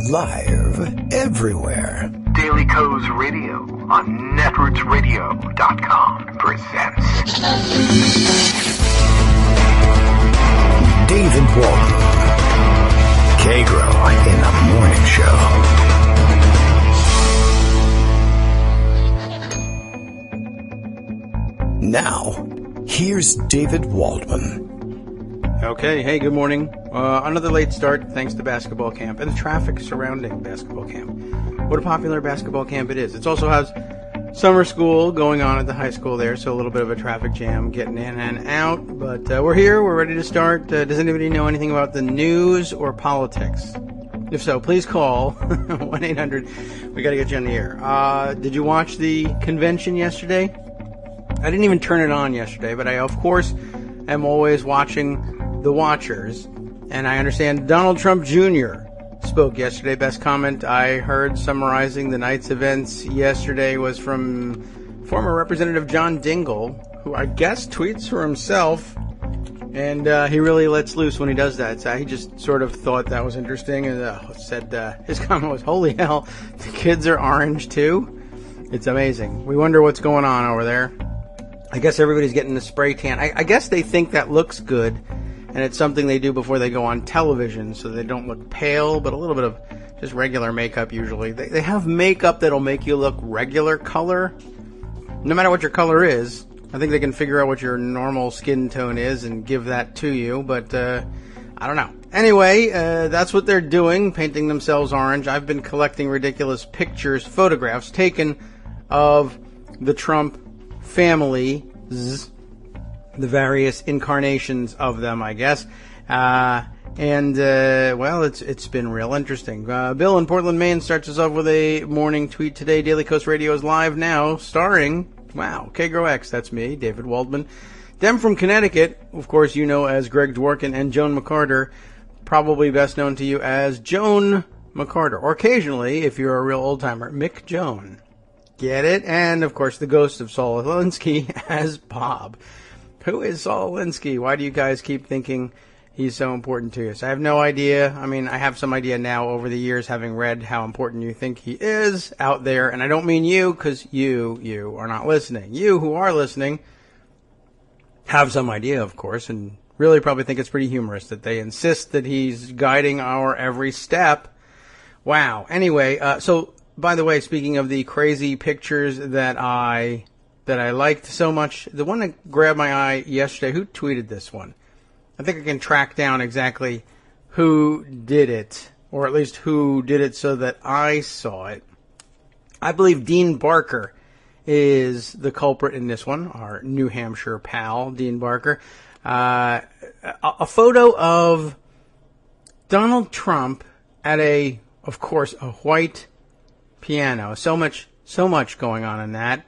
Live everywhere. Daily Co's Radio on netrootsradio.com presents David Walton. Kagro in the Morning Show. Now, here's David Waldman. Okay, hey, good morning. Another late start thanks to basketball camp and the traffic surrounding basketball camp. What a popular basketball camp it is. It also has summer school going on at the high school there, so a little bit of a traffic jam getting in and out. But we're here, we're ready to start. Does anybody know anything about the news or politics? If so, please call 1-800. We got to get you on the air. Did you watch the convention yesterday? I didn't even turn it on yesterday, but I, of course, am always watching the watchers, and I understand Donald Trump Jr. spoke yesterday. Best comment I heard summarizing the night's events yesterday was from former Representative John Dingell, who I guess tweets for himself, and he really lets loose when he does that. So he just sort of thought that was interesting, and said his comment was, "Holy hell, the kids are orange too." It's amazing. We wonder what's going on over there. I guess everybody's getting the spray tan. I guess they think that looks good, and it's something they do before they go on television, so they don't look pale, but a little bit of just regular makeup usually. They have makeup that'll make you look regular color, no matter what your color is. I think they can figure out what your normal skin tone is and give that to you, but I don't know. Anyway, that's what they're doing, painting themselves orange. I've been collecting ridiculous pictures, photographs taken of the Trump family, the various incarnations of them, I guess. Well, it's been real interesting. Bill in Portland, Maine starts us off with a morning tweet today. Daily Coast Radio is live now, starring, Kagro X, that's me, David Waldman. Dem from Connecticut, of course you know as Greg Dworkin, and Joan McCarter, probably best known to you as Joan McCarter, or occasionally, if you're a real old-timer, Mick Joan. Get it? And, of course, the ghost of Saul Alinsky as Bob. Who is Saul Alinsky? Why do you guys keep thinking he's so important to you? So I have no idea. I mean, I have some idea now over the years, having read how important you think he is out there. And I don't mean you, because you are not listening. You who are listening have some idea, of course, and really probably think it's pretty humorous that they insist that he's guiding our every step. Wow. Anyway, by the way, speaking of the crazy pictures that I liked so much, the one that grabbed my eye yesterday, who tweeted this one? I think I can track down exactly who did it, or at least who did it so that I saw it. I believe Dean Barker is the culprit in this one, our New Hampshire pal, Dean Barker. A photo of Donald Trump at of course, a white piano. So much going on in that.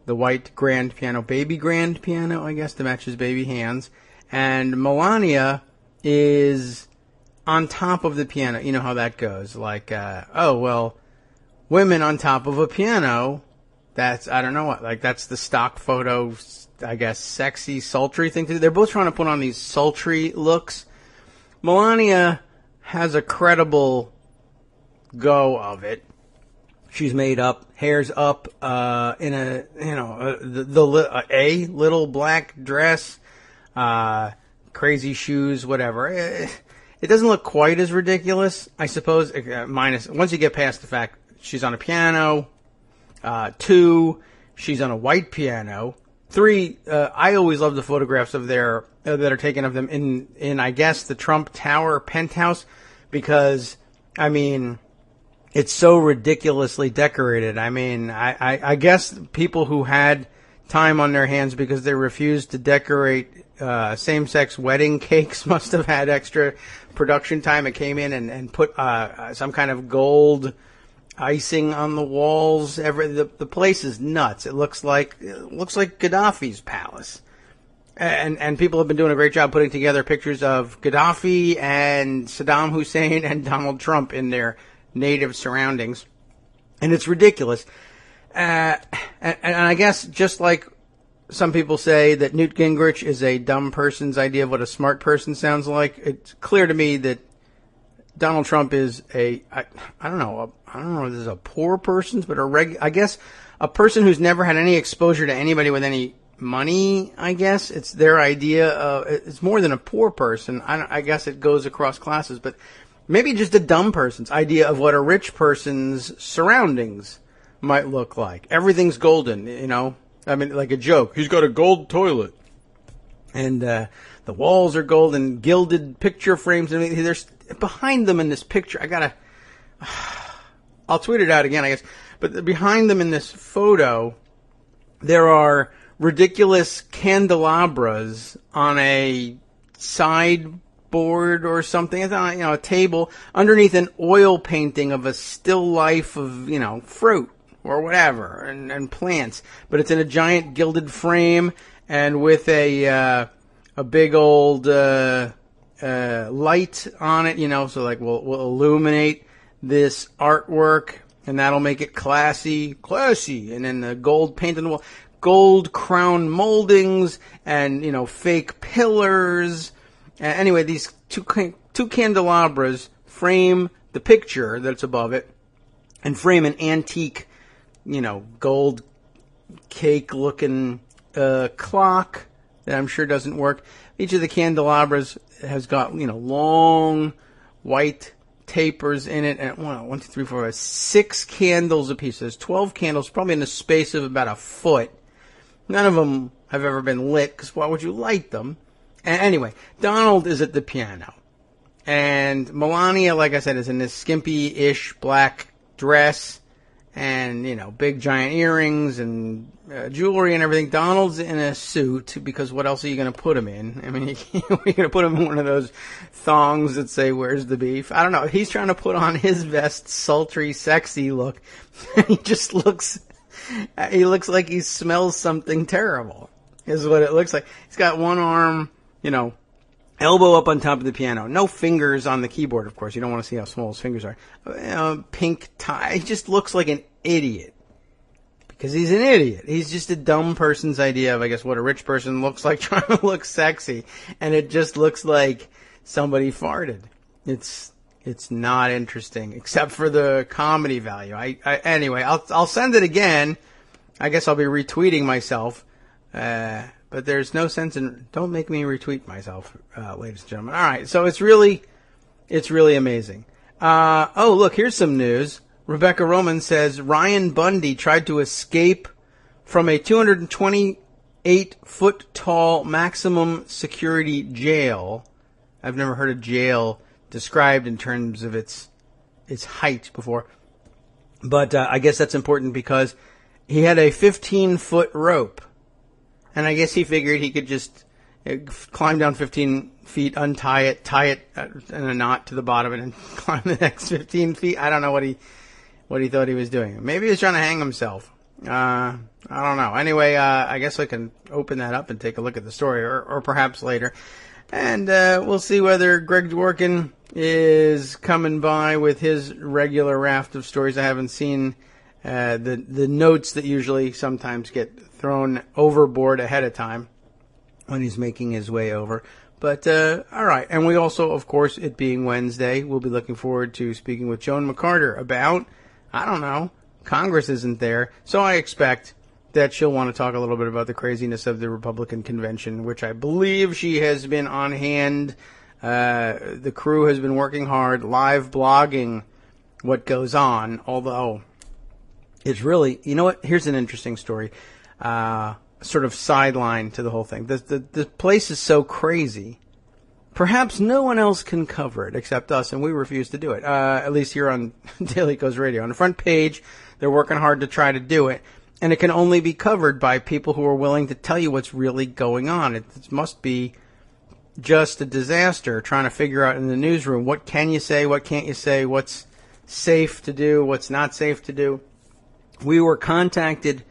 The white grand piano, baby grand piano, I guess, to match his baby hands. And Melania is on top of the piano. You know how that goes. Like, women on top of a piano. That's, I don't know what, like, that's the stock photo, I guess, sexy, sultry thing to do. They're both trying to put on these sultry looks. Melania has a credible go of it. She's made up, hair's up, in a little black dress, crazy shoes, whatever. It doesn't look quite as ridiculous, I suppose, minus, once you get past the fact she's on a piano, 2, she's on a white piano, 3, I always love the photographs of that are taken of them in, I guess, the Trump Tower penthouse, because, I mean, it's so ridiculously decorated. I mean, I guess people who had time on their hands because they refused to decorate same-sex wedding cakes must have had extra production time. It came in and put some kind of gold icing on the walls. The place is nuts. It looks like Gaddafi's palace. And people have been doing a great job putting together pictures of Gaddafi and Saddam Hussein and Donald Trump in their native surroundings, and it's ridiculous. And I guess just like some people say that Newt Gingrich is a dumb person's idea of what a smart person sounds like, it's clear to me that Donald Trump is I don't know if this is a poor person's, but I guess a person who's never had any exposure to anybody with any money. I guess it's their idea of, it's more than a poor person. I guess it goes across classes, but maybe just a dumb person's idea of what a rich person's surroundings might look like. Everything's golden, I mean, like a joke. He's got a gold toilet. And the walls are gold and gilded picture frames. And there's behind them in this picture. I'll tweet it out again, I guess. But behind them in this photo, there are ridiculous candelabras on a sideboard or something. It's on, a table underneath an oil painting of a still life of, fruit or whatever and plants. But it's in a giant gilded frame and with a big old light on it, so like we'll illuminate this artwork and that'll make it classy. And then the gold paint on the wall, gold crown moldings and, fake pillars. Anyway, these two candelabras frame the picture that's above it and frame an antique, gold cake looking clock that I'm sure doesn't work. Each of the candelabras has got, long white tapers in it, and 1, 2, 3, 4, 5, 6 candles apiece. There's 12 candles, probably in the space of about a foot. None of them have ever been lit, because why would you light them? And anyway, Donald is at the piano, and Melania, like I said, is in this skimpy-ish black dress, and, big giant earrings and jewelry and everything. Donald's in a suit, because what else are you going to put him in? I mean, you're going to put him in one of those thongs that say, "Where's the beef?" I don't know. He's trying to put on his best sultry, sexy look. He just looks like he smells something terrible, is what it looks like. He's got one arm, elbow up on top of the piano. No fingers on the keyboard, of course. You don't want to see how small his fingers are. Pink tie. He just looks like an idiot. Because he's an idiot. He's just a dumb person's idea of, I guess, what a rich person looks like trying to look sexy. And it just looks like somebody farted. It's not interesting, except for the comedy value. Anyway, I'll send it again. I guess I'll be retweeting myself. But there's no sense in, don't make me retweet myself, ladies and gentlemen. All right, so it's really amazing. Look, here's some news. Rebecca Roman says Ryan Bundy tried to escape from a 228-foot tall maximum security jail. I've never heard a jail described in terms of its height before. But I guess that's important because he had a 15-foot rope. And I guess he figured he could just climb down 15 feet, untie it, tie it in a knot to the bottom, and then climb the next 15 feet. I don't know what he thought he was doing. Maybe he was trying to hang himself. I don't know. Anyway, I guess I can open that up and take a look at the story, or perhaps later. And we'll see whether Greg Dworkin is coming by with his regular raft of stories. I haven't seen the notes that usually sometimes get thrown overboard ahead of time when he's making his way over. But, all right. And we also, of course, it being Wednesday, we'll be looking forward to speaking with Joan McCarter about, I don't know, Congress isn't there. So I expect that she'll want to talk a little bit about the craziness of the Republican convention, which I believe she has been on hand. The crew has been working hard, live blogging what goes on, although it's really, you know what? Here's an interesting story. Sort of sideline to the whole thing. The place is so crazy. Perhaps no one else can cover it except us, and we refuse to do it. At least here on Daily Kos Radio. On the front page, they're working hard to try to do it, and it can only be covered by people who are willing to tell you what's really going on. It must be just a disaster trying to figure out in the newsroom what can you say, what can't you say, what's safe to do, what's not safe to do. We were contacted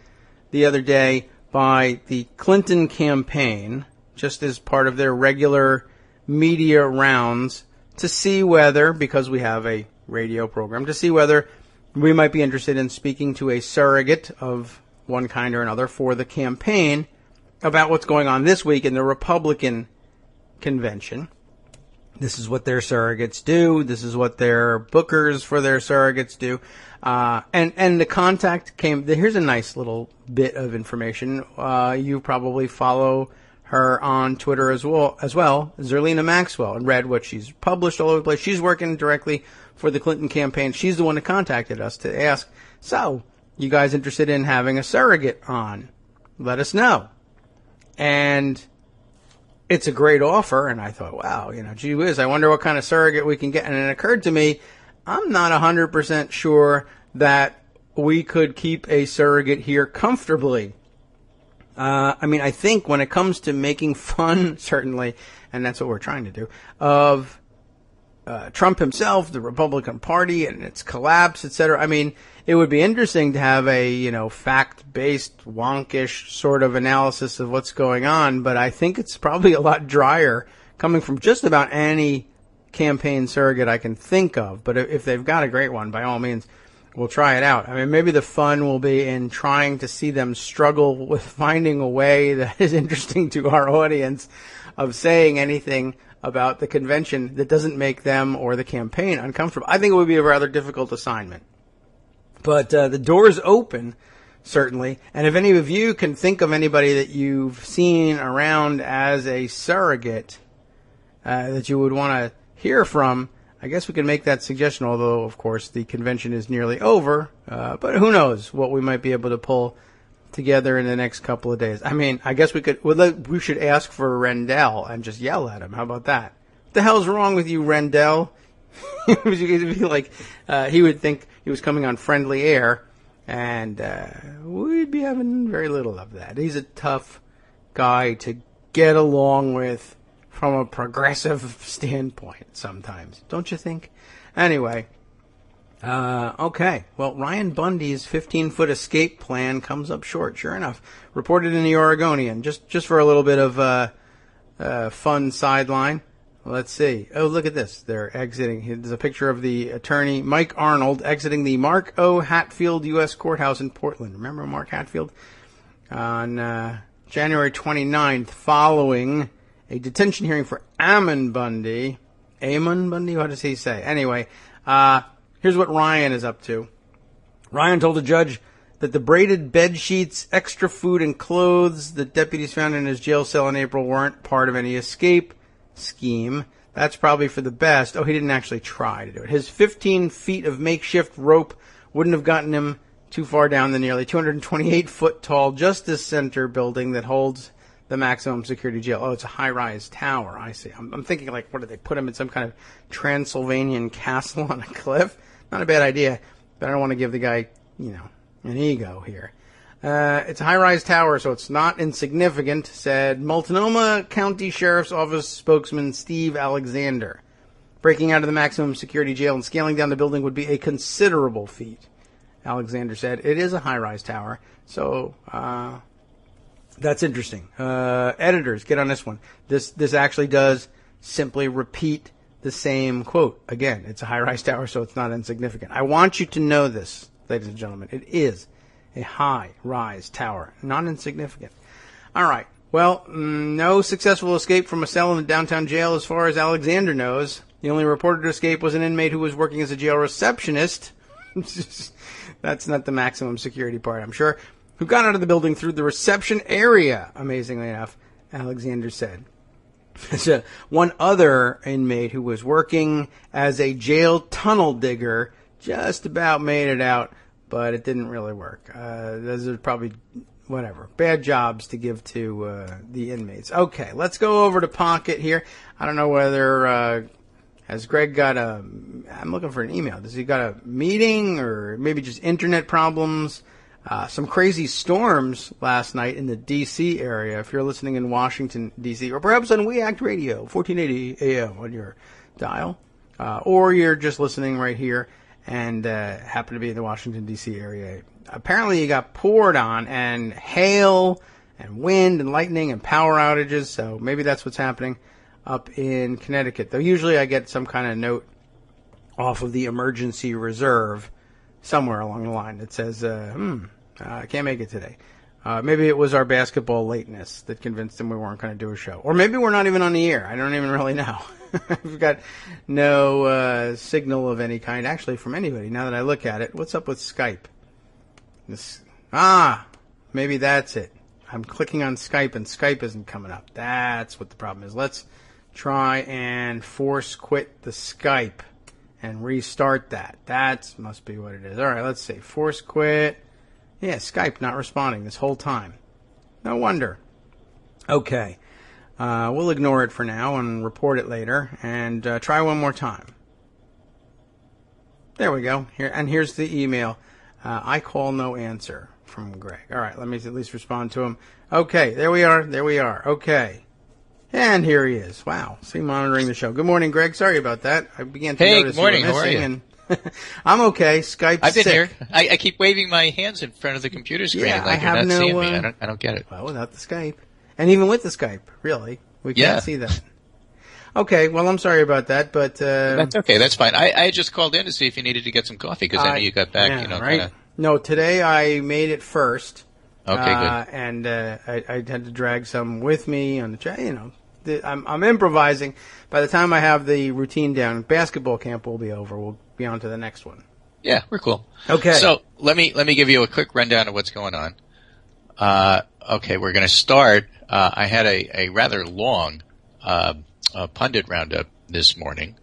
the other day by the Clinton campaign, just as part of their regular media rounds, to see whether, because we have a radio program, to see whether we might be interested in speaking to a surrogate of one kind or another for the campaign about what's going on this week in the Republican convention. This is what their surrogates do. This is what their bookers for their surrogates do. And the contact came. Here's a nice little bit of information. You probably follow her on Twitter as well, Zerlina Maxwell, and read what she's published all over the place. She's working directly for the Clinton campaign. She's the one that contacted us to ask, so, you guys interested in having a surrogate on? Let us know. And it's a great offer, and I thought, wow, gee whiz, I wonder what kind of surrogate we can get. And it occurred to me, I'm not 100% sure that we could keep a surrogate here comfortably. I think when it comes to making fun, certainly, and that's what we're trying to do, of Trump himself, the Republican Party, and its collapse, etc. It would be interesting to have a, fact-based, wonkish sort of analysis of what's going on, but I think it's probably a lot drier coming from just about any campaign surrogate I can think of. But if they've got a great one, by all means, we'll try it out. Maybe the fun will be in trying to see them struggle with finding a way that is interesting to our audience of saying anything about the convention that doesn't make them or the campaign uncomfortable. I think it would be a rather difficult assignment. But the door's open, certainly. And if any of you can think of anybody that you've seen around as a surrogate that you would want to hear from, I guess we can make that suggestion, although, of course, the convention is nearly over. But who knows what we might be able to pull together in the next couple of days. I guess we should ask for Rendell and just yell at him. How about that? What the hell's wrong with you, Rendell? He would think he was coming on friendly air, and we'd be having very little of that. He's a tough guy to get along with from a progressive standpoint sometimes, don't you think? Anyway, okay. Well, Ryan Bundy's 15-foot escape plan comes up short, sure enough. Reported in the Oregonian, just for a little bit of fun sideline. Let's see. Oh, look at this. They're exiting. There's a picture of the attorney, Mike Arnold, exiting the Mark O. Hatfield U.S. Courthouse in Portland. Remember Mark Hatfield? On January 29th, following a detention hearing for Ammon Bundy. Ammon Bundy? What does he say? Anyway, here's what Ryan is up to. Ryan told the judge that the braided bed sheets, extra food, and clothes that deputies found in his jail cell in April weren't part of any escape scheme. That's probably for the best. Oh, he didn't actually try to do it. His 15 feet of makeshift rope wouldn't have gotten him too far down the nearly 228-foot tall Justice Center building that holds the maximum security jail. Oh, it's a high-rise tower. I see. I'm thinking, what did they put him in some kind of Transylvanian castle on a cliff? Not a bad idea, but I don't want to give the guy, an ego here. It's a high-rise tower, so it's not insignificant, said Multnomah County Sheriff's Office spokesman Steve Alexander. Breaking out of the maximum security jail and scaling down the building would be a considerable feat, Alexander said. It is a high-rise tower, so that's interesting. Editors, get on this one. This actually does simply repeat the same quote. Again, it's a high-rise tower, so it's not insignificant. I want you to know this, ladies and gentlemen. It is a high-rise tower, not insignificant. All right. Well, no successful escape from a cell in the downtown jail as far as Alexander knows. The only reported escape was an inmate who was working as a jail receptionist. That's not the maximum security part, I'm sure. Who got out of the building through the reception area, amazingly enough, Alexander said. There's one other inmate who was working as a jail tunnel digger, just about made it out, but it didn't really work. Those are probably, bad jobs to give to the inmates. Okay, let's go over to Pocket here. I don't know whether, has Greg got I'm looking for an email. Does he got a meeting or maybe just internet problems? Some crazy storms last night in the D.C. area. If you're listening in Washington, D.C., or perhaps on We Act Radio, 1480 AM on your dial, or you're just listening right here and happen to be in the Washington, D.C. area. Apparently you got poured on, and hail and wind and lightning and power outages, so maybe that's what's happening up in Connecticut. Though usually I get some kind of note off of the emergency reserve somewhere along the line that says, I can't make it today. Maybe it was our basketball lateness that convinced them we weren't going to do a show. Or maybe we're not even on the air. I don't even really know. We've got no signal of any kind, actually, from anybody. Now that I look at it, what's up with Skype? Maybe that's it. I'm clicking on Skype and Skype isn't coming up. That's what the problem is. Let's try and force quit the Skype and restart that. That must be what it is. All right, let's see. Force quit. Yeah, Skype not responding this whole time. No wonder. Okay. We'll ignore it for now and report it later and try one more time. There we go. Here's the email. I call no answer from Greg. All right, let me at least respond to him. Okay, there we are. Okay. And here he is. Wow. See, monitoring the show. Good morning, Greg. Sorry about that. I began to notice good morning. you were missing. How are you? And I'm okay. Skype's I've been sick. here. I keep waving my hands in front of the computer screen like you're not seeing me. I don't get it. Well, without the Skype. And even with the Skype, really. We can't see that. Okay, well, I'm sorry about that, but... That's okay. That's fine. I just called in to see if you needed to get some coffee because I know you got back, right? kinda... No, today I made it first. Okay, good. And I had to drag some with me on the train. I'm improvising. By the time I have the routine down, basketball camp will be over. We'll be on to the next one. Yeah, we're cool. Okay. So let me give you a quick rundown of what's going on. Okay, we're going to start. I had a rather long pundit roundup this morning,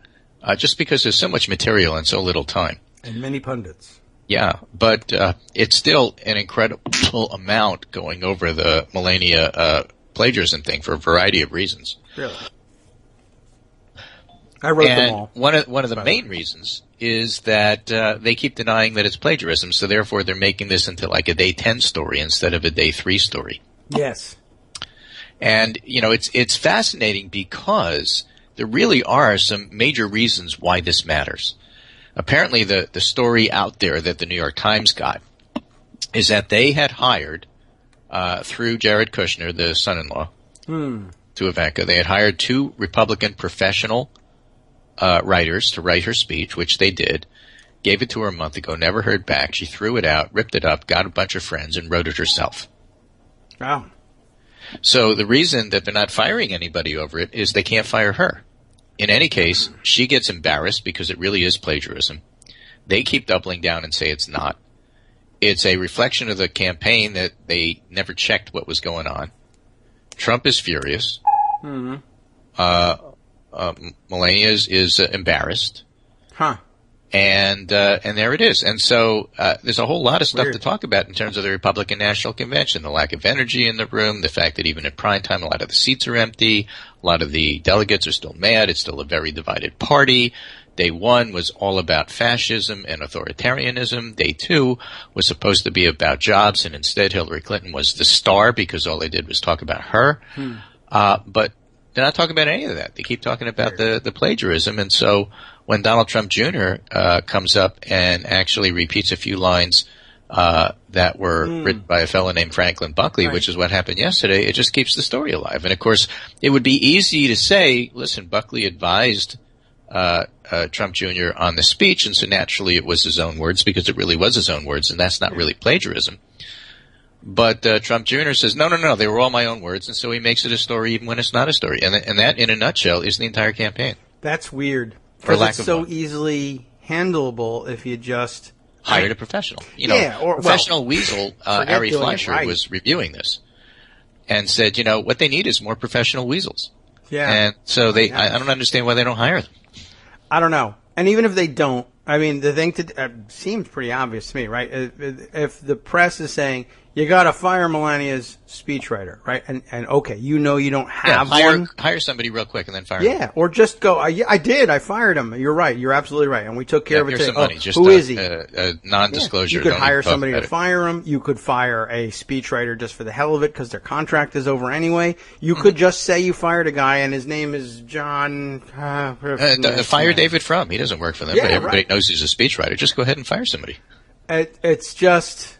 just because there's so much material and so little time. And many pundits. Yeah, but it's still an incredible amount going over the Melania plagiarism thing for a variety of reasons. Really? I wrote them all. One of the main reasons is that they keep denying that it's plagiarism, so therefore they're making this into like a day 10 story instead of a day 3 story. Yes. And, it's fascinating because there really are some major reasons why this matters. Apparently the story out there that the New York Times got is that they had hired, through Jared Kushner, the son-in-law, to Ivanka, they had hired 2 Republican professional writers to write her speech, which they did, gave it to her a month ago, never heard back. She threw it out, ripped it up, got a bunch of friends, and wrote it herself. Wow. So the reason that they're not firing anybody over it is they can't fire her. In any case, she gets embarrassed because it really is plagiarism. They keep doubling down and say it's not. It's a reflection of the campaign that they never checked what was going on. Trump is furious. Mm-hmm. Melania is embarrassed. Huh. And there it is. And so there's a whole lot of stuff Weird. to talk about in terms of the Republican National Convention, the lack of energy in the room, the fact that even at prime time a lot of the seats are empty, a lot of the delegates are still mad, it's still a very divided party. Day 1 was all about fascism and authoritarianism. Day 2 was supposed to be about jobs, and instead Hillary Clinton was the star because all they did was talk about her. But they're not talking about any of that. They keep talking about the plagiarism. And so when Donald Trump Jr. Comes up and actually repeats a few lines that were written by a fellow named Franklin Buckley, which is what happened yesterday, it just keeps the story alive. And, of course, it would be easy to say, listen, Buckley advised Trump Jr. on the speech, and so naturally it was his own words because it really was his own words, and that's not really plagiarism. But Trump Jr. says, no, they were all my own words, and so he makes it a story even when it's not a story. And that, in a nutshell, is the entire campaign. That's weird. For lack it's of so one. easily handleable if you just hired a professional. Professional weasel Ari Fleischer was reviewing this and said, what they need is more professional weasels. Yeah. And so I don't understand why they don't hire them. I don't know. And even if they don't, I mean, the thing seems pretty obvious to me, right? If the press is saying you got to fire Melania's speechwriter, right? And okay, you don't have one. Hire somebody real quick and then fire him. Yeah, or just go. I did. I fired him. You're right. You're absolutely right. And we took care of it. Here's today. some money. Just who is he? A non-disclosure. You could Don't hire even talk somebody about to it. fire him. You could fire a speechwriter just for the hell of it because their contract is over anyway. You could just say you fired a guy and his name is John. Fire David Frum. He doesn't work for them, but everybody knows he's a speechwriter. Just go ahead and fire somebody. It's just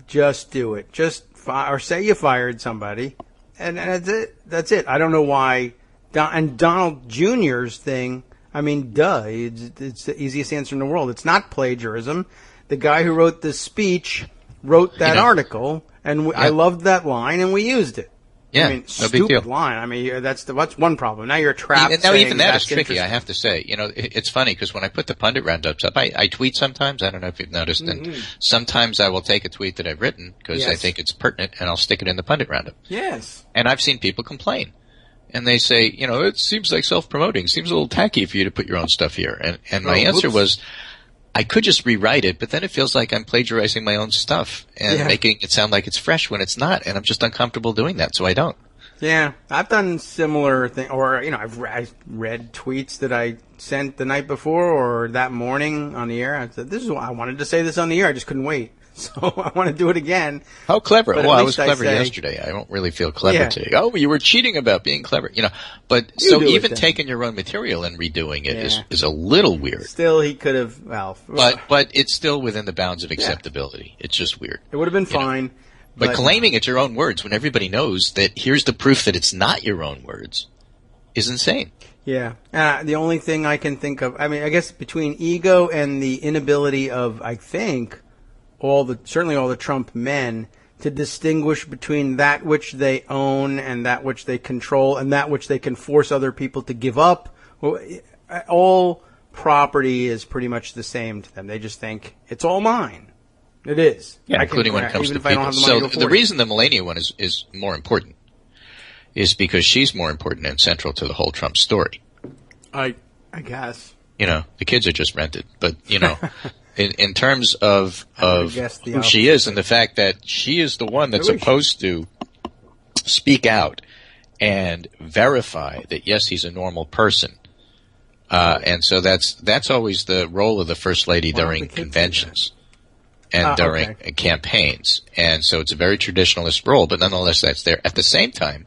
do it. Just or say you fired somebody, and that's it. That's it. I don't know why. And Donald Jr.'s thing, I mean, it's the easiest answer in the world. It's not plagiarism. The guy who wrote the speech wrote that article, and I loved that line, and we used it. Yeah, I mean, no big deal. stupid line. I mean, that's one problem. Now you're trapped. Even that is tricky. Interesting. I have to say, it's funny because when I put the pundit roundups up, I tweet sometimes. I don't know if you've noticed, and sometimes I will take a tweet that I've written because I think it's pertinent, and I'll stick it in the pundit roundup. Yes. And I've seen people complain, and they say, it seems like self-promoting. It seems a little tacky for you to put your own stuff here. And my answer was, I could just rewrite it, but then it feels like I'm plagiarizing my own stuff and making it sound like it's fresh when it's not, and I'm just uncomfortable doing that, so I don't. Yeah, I've done similar thing, or I've read tweets that I sent the night before or that morning on the air. I said, I wanted to say this on the air, I just couldn't wait, so I want to do it again. How clever! But well, I was clever yesterday. I don't really feel clever today. Oh, you were cheating about being clever, But so even taking your own material and redoing it is a little weird. Still, he could have. But it's still within the bounds of acceptability. It's just weird. It would have been fine. But claiming it's your own words when everybody knows that here's the proof that it's not your own words is insane. Yeah. The only thing I can think of, I guess between ego and the inability of, I think, certainly all the Trump men to distinguish between that which they own and that which they control and that which they can force other people to give up. All property is pretty much the same to them. They just think it's all mine. It is. Yeah, including when it comes to people. So the reason the Melania one is more important is because she's more important and central to the whole Trump story. I guess. The kids are just rented. But, in terms of who she is and the fact that she is the one that's supposed to speak out and verify that, yes, he's a normal person. And so that's always the role of the First Lady during conventions. And during campaigns. And so it's a very traditionalist role, but nonetheless that's there. At the same time,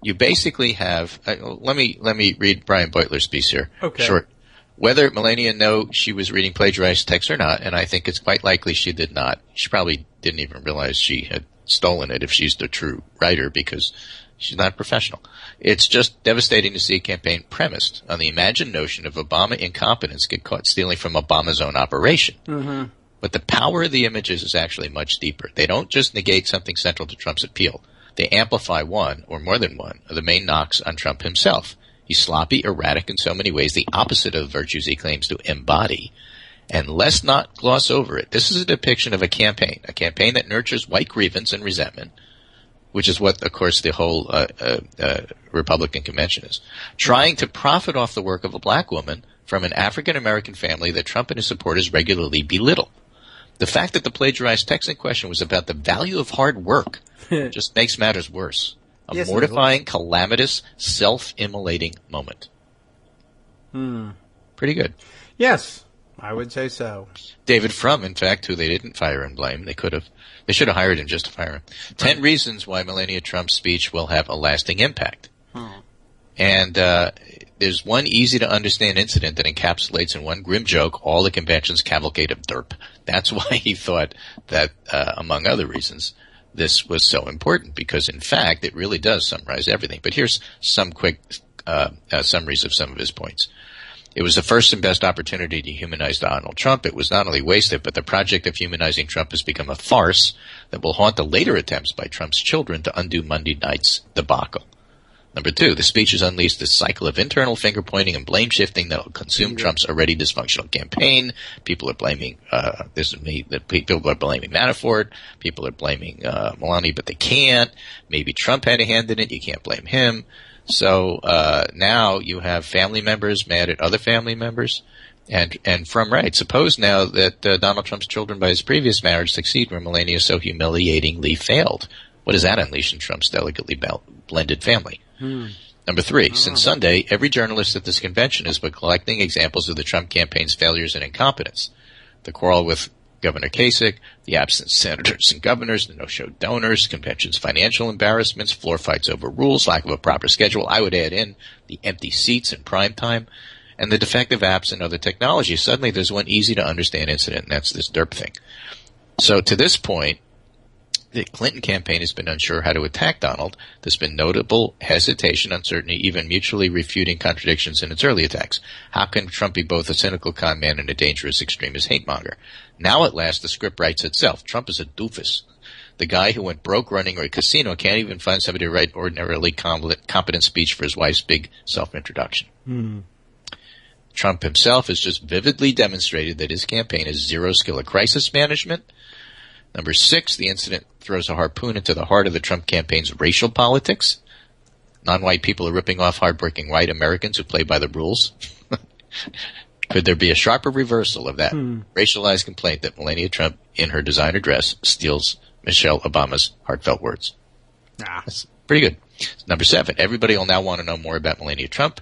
you basically have let me read Brian Beutler's piece here. Okay. Short. Whether Melania knew she was reading plagiarized text or not, and I think it's quite likely she did not. She probably didn't even realize she had stolen it if she's the true writer because she's not professional. It's just devastating to see a campaign premised on the imagined notion of Obama incompetence get caught stealing from Obama's own operation. Mm-hmm. But the power of the images is actually much deeper. They don't just negate something central to Trump's appeal. They amplify one, or more than one, of the main knocks on Trump himself. He's sloppy, erratic in so many ways, the opposite of the virtues he claims to embody. And let's not gloss over it. This is a depiction of a campaign that nurtures white grievance and resentment, which is what, of course, the whole Republican convention is, trying to profit off the work of a black woman from an African-American family that Trump and his supporters regularly belittle. The fact that the plagiarized text in question was about the value of hard work just makes matters worse. A mortifying, calamitous, self-immolating moment. Pretty good. Yes, I would say so. David Frum, in fact, who they didn't fire and blame, they should have hired him just to fire him. 10 reasons why Melania Trump's speech will have a lasting impact. And there's one easy-to-understand incident that encapsulates in one grim joke all the convention's cavalcade of derp. That's why he thought that, among other reasons, this was so important, because, in fact, it really does summarize everything. But here's some quick summaries of some of his points. It was the first and best opportunity to humanize Donald Trump. It was not only wasted, but the project of humanizing Trump has become a farce that will haunt the later attempts by Trump's children to undo Monday night's debacle. Number 2, the speech has unleashed a cycle of internal finger-pointing and blame-shifting that will consume Trump's already dysfunctional campaign. People are blaming, people are blaming Manafort. People are blaming Melania, but they can't. Maybe Trump had a hand in it. You can't blame him. So now you have family members mad at other family members. And from right, suppose now that Donald Trump's children by his previous marriage succeed where Melania so humiliatingly failed. What does that unleash in Trump's delicately blended family? Number 3, since Sunday, every journalist at this convention has been collecting examples of the Trump campaign's failures and incompetence. The quarrel with Governor Kasich, the absent senators and governors, the no-show donors, convention's financial embarrassments, floor fights over rules, lack of a proper schedule. I would add in the empty seats in prime time, and the defective apps and other technology. Suddenly there's one easy-to-understand incident, and that's this derp thing. So to this point, the Clinton campaign has been unsure how to attack Donald. There's been notable hesitation, uncertainty, even mutually refuting contradictions in its early attacks. How can Trump be both a cynical con man and a dangerous extremist hate monger? Now at last the script writes itself. Trump is a doofus. The guy who went broke running a casino can't even find somebody to write ordinarily competent speech for his wife's big self-introduction. Trump himself has just vividly demonstrated that his campaign has zero skill at crisis management. Number 6, the incident throws a harpoon into the heart of the Trump campaign's racial politics. Non-white people are ripping off hardworking white Americans who play by the rules. Could there be a sharper reversal of that racialized complaint that Melania Trump, in her designer dress, steals Michelle Obama's heartfelt words? That's pretty good. Number 7, everybody will now want to know more about Melania Trump.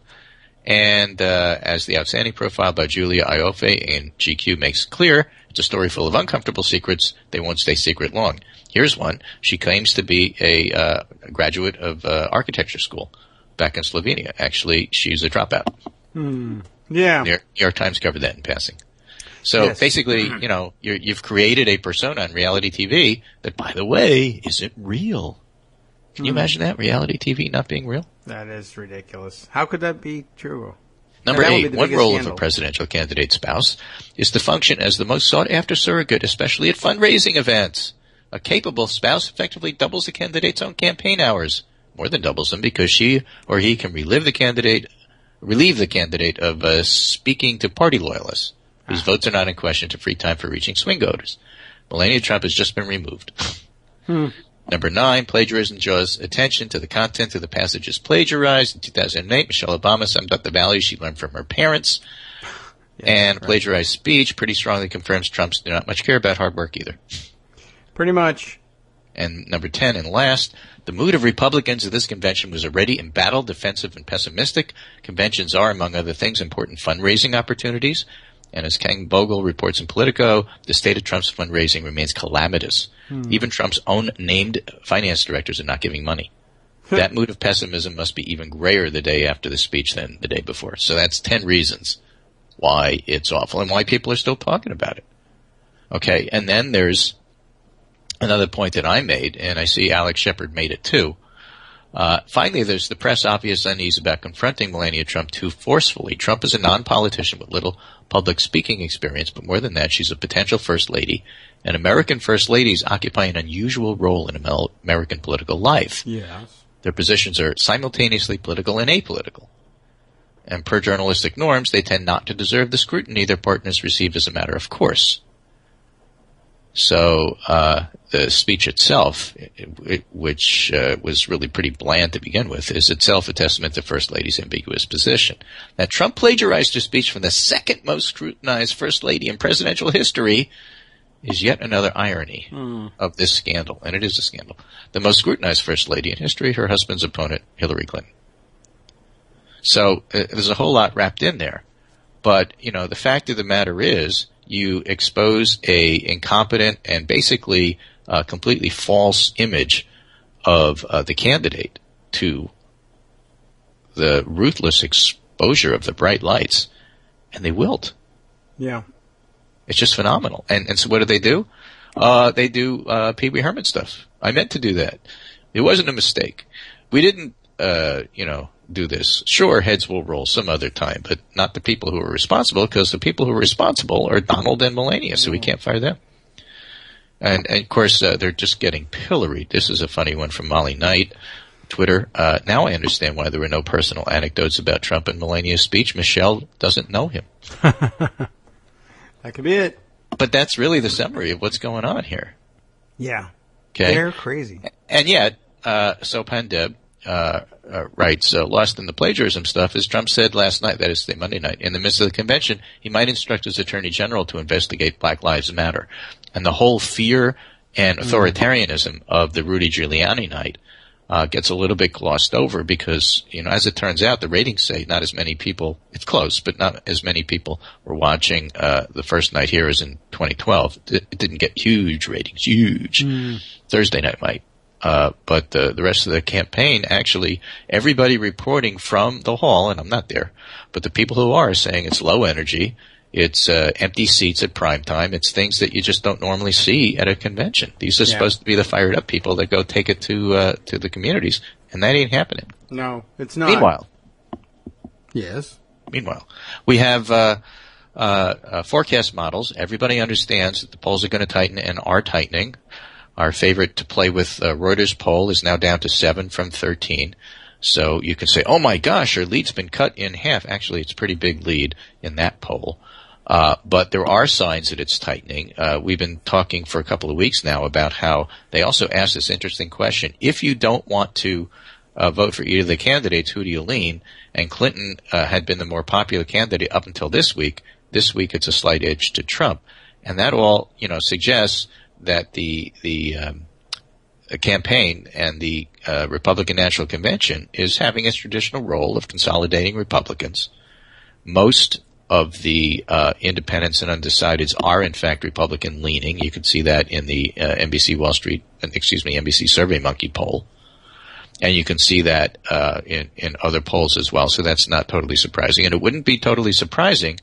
And as the outstanding profile by Julia Ioffe in GQ makes clear, it's a story full of uncomfortable secrets. They won't stay secret long. Here's one. She claims to be a graduate of architecture school back in Slovenia. Actually, she's a dropout. Yeah. New York Times covered that in passing. So basically, you've created a persona on reality TV that, by the way, isn't real. Can you imagine that? Reality TV not being real? That is ridiculous. How could that be true? Number 8, one role of a presidential candidate's spouse is to function as the most sought-after surrogate, especially at fundraising events. A capable spouse effectively doubles the candidate's own campaign hours. More than doubles them, because she or he can relieve the candidate of speaking to party loyalists, whose votes are not in question, to free time for reaching swing voters. Melania Trump has just been removed. Number 9, plagiarism draws attention to the content of the passages plagiarized. In 2008, Michelle Obama summed up the values she learned from her parents. And plagiarized speech pretty strongly confirms Trumps do not much care about hard work either. Pretty much. And number 10 and last, the mood of Republicans at this convention was already embattled, defensive, and pessimistic. Conventions are, among other things, important fundraising opportunities. And as Ken Bogle reports in Politico, the state of Trump's fundraising remains calamitous. Even Trump's own named finance directors are not giving money. That mood of pessimism must be even grayer the day after the speech than the day before. So that's 10 reasons why it's awful and why people are still talking about it. Okay, and then there's another point that I made, and I see Alex Shepard made it too. Finally, there's the press' obvious unease about confronting Melania Trump too forcefully. Trump is a non-politician with little public speaking experience, but more than that, she's a potential first lady, and American first ladies occupy an unusual role in American political life. Yes. Their positions are simultaneously political and apolitical. And per journalistic norms, they tend not to deserve the scrutiny their partners receive as a matter of course. So the speech itself, which was really pretty bland to begin with, is itself a testament to First Lady's ambiguous position. Now, Trump plagiarized her speech from the second most scrutinized First Lady in presidential history is yet another irony of this scandal, and it is a scandal. The most scrutinized First Lady in history, her husband's opponent, Hillary Clinton. So there's a whole lot wrapped in there. But, the fact of the matter is, you expose a incompetent and basically completely false image of the candidate to the ruthless exposure of the bright lights, and they wilt. Yeah. It's just phenomenal. And so what do? They do Pee Wee Herman stuff. I meant to do that. It wasn't a mistake. We didn't, do this. Sure, heads will roll some other time, but not the people who are responsible, because the people who are responsible are Donald and Melania, so we can't fire them. And of course, they're just getting pilloried. This is a funny one from Molly Knight, Twitter. Now I understand why there were no personal anecdotes about Trump and Melania's speech. Michelle doesn't know him. That could be it. But that's really the summary of what's going on here. Yeah. Okay. They're crazy. And yet, Sopan Deb writes, lost in the plagiarism stuff, as Trump said last night, that is Monday night, in the midst of the convention, he might instruct his attorney general to investigate Black Lives Matter. And the whole fear and authoritarianism of the Rudy Giuliani night gets a little bit glossed over because, as it turns out, the ratings say not as many people, it's close, but not as many people were watching the first night here as in 2012. It didn't get huge ratings, Thursday night might. But the rest of the campaign, actually, everybody reporting from the hall, and I'm not there, but the people who are saying it's low energy, it's empty seats at prime time, it's things that you just don't normally see at a convention. These are supposed to be the fired up people that go take it to the communities, and that ain't happening. No, it's not. Meanwhile, we have forecast models. Everybody understands that the polls are going to tighten and are tightening. Our favorite to play with Reuters poll is now down to 7 from 13. So you can say, oh my gosh, our lead's been cut in half. Actually, it's a pretty big lead in that poll. But there are signs that it's tightening. We've been talking for a couple of weeks now about how they also asked this interesting question. If you don't want to vote for either of the candidates, who do you lean? And Clinton had been the more popular candidate up until this week. This week it's a slight edge to Trump. And that all, suggests that the campaign and the Republican National Convention is having its traditional role of consolidating Republicans. Most of the independents and undecideds are in fact Republican leaning. You can see that in the NBC SurveyMonkey poll. And you can see that in other polls as well. So that's not totally surprising. And it wouldn't be totally surprising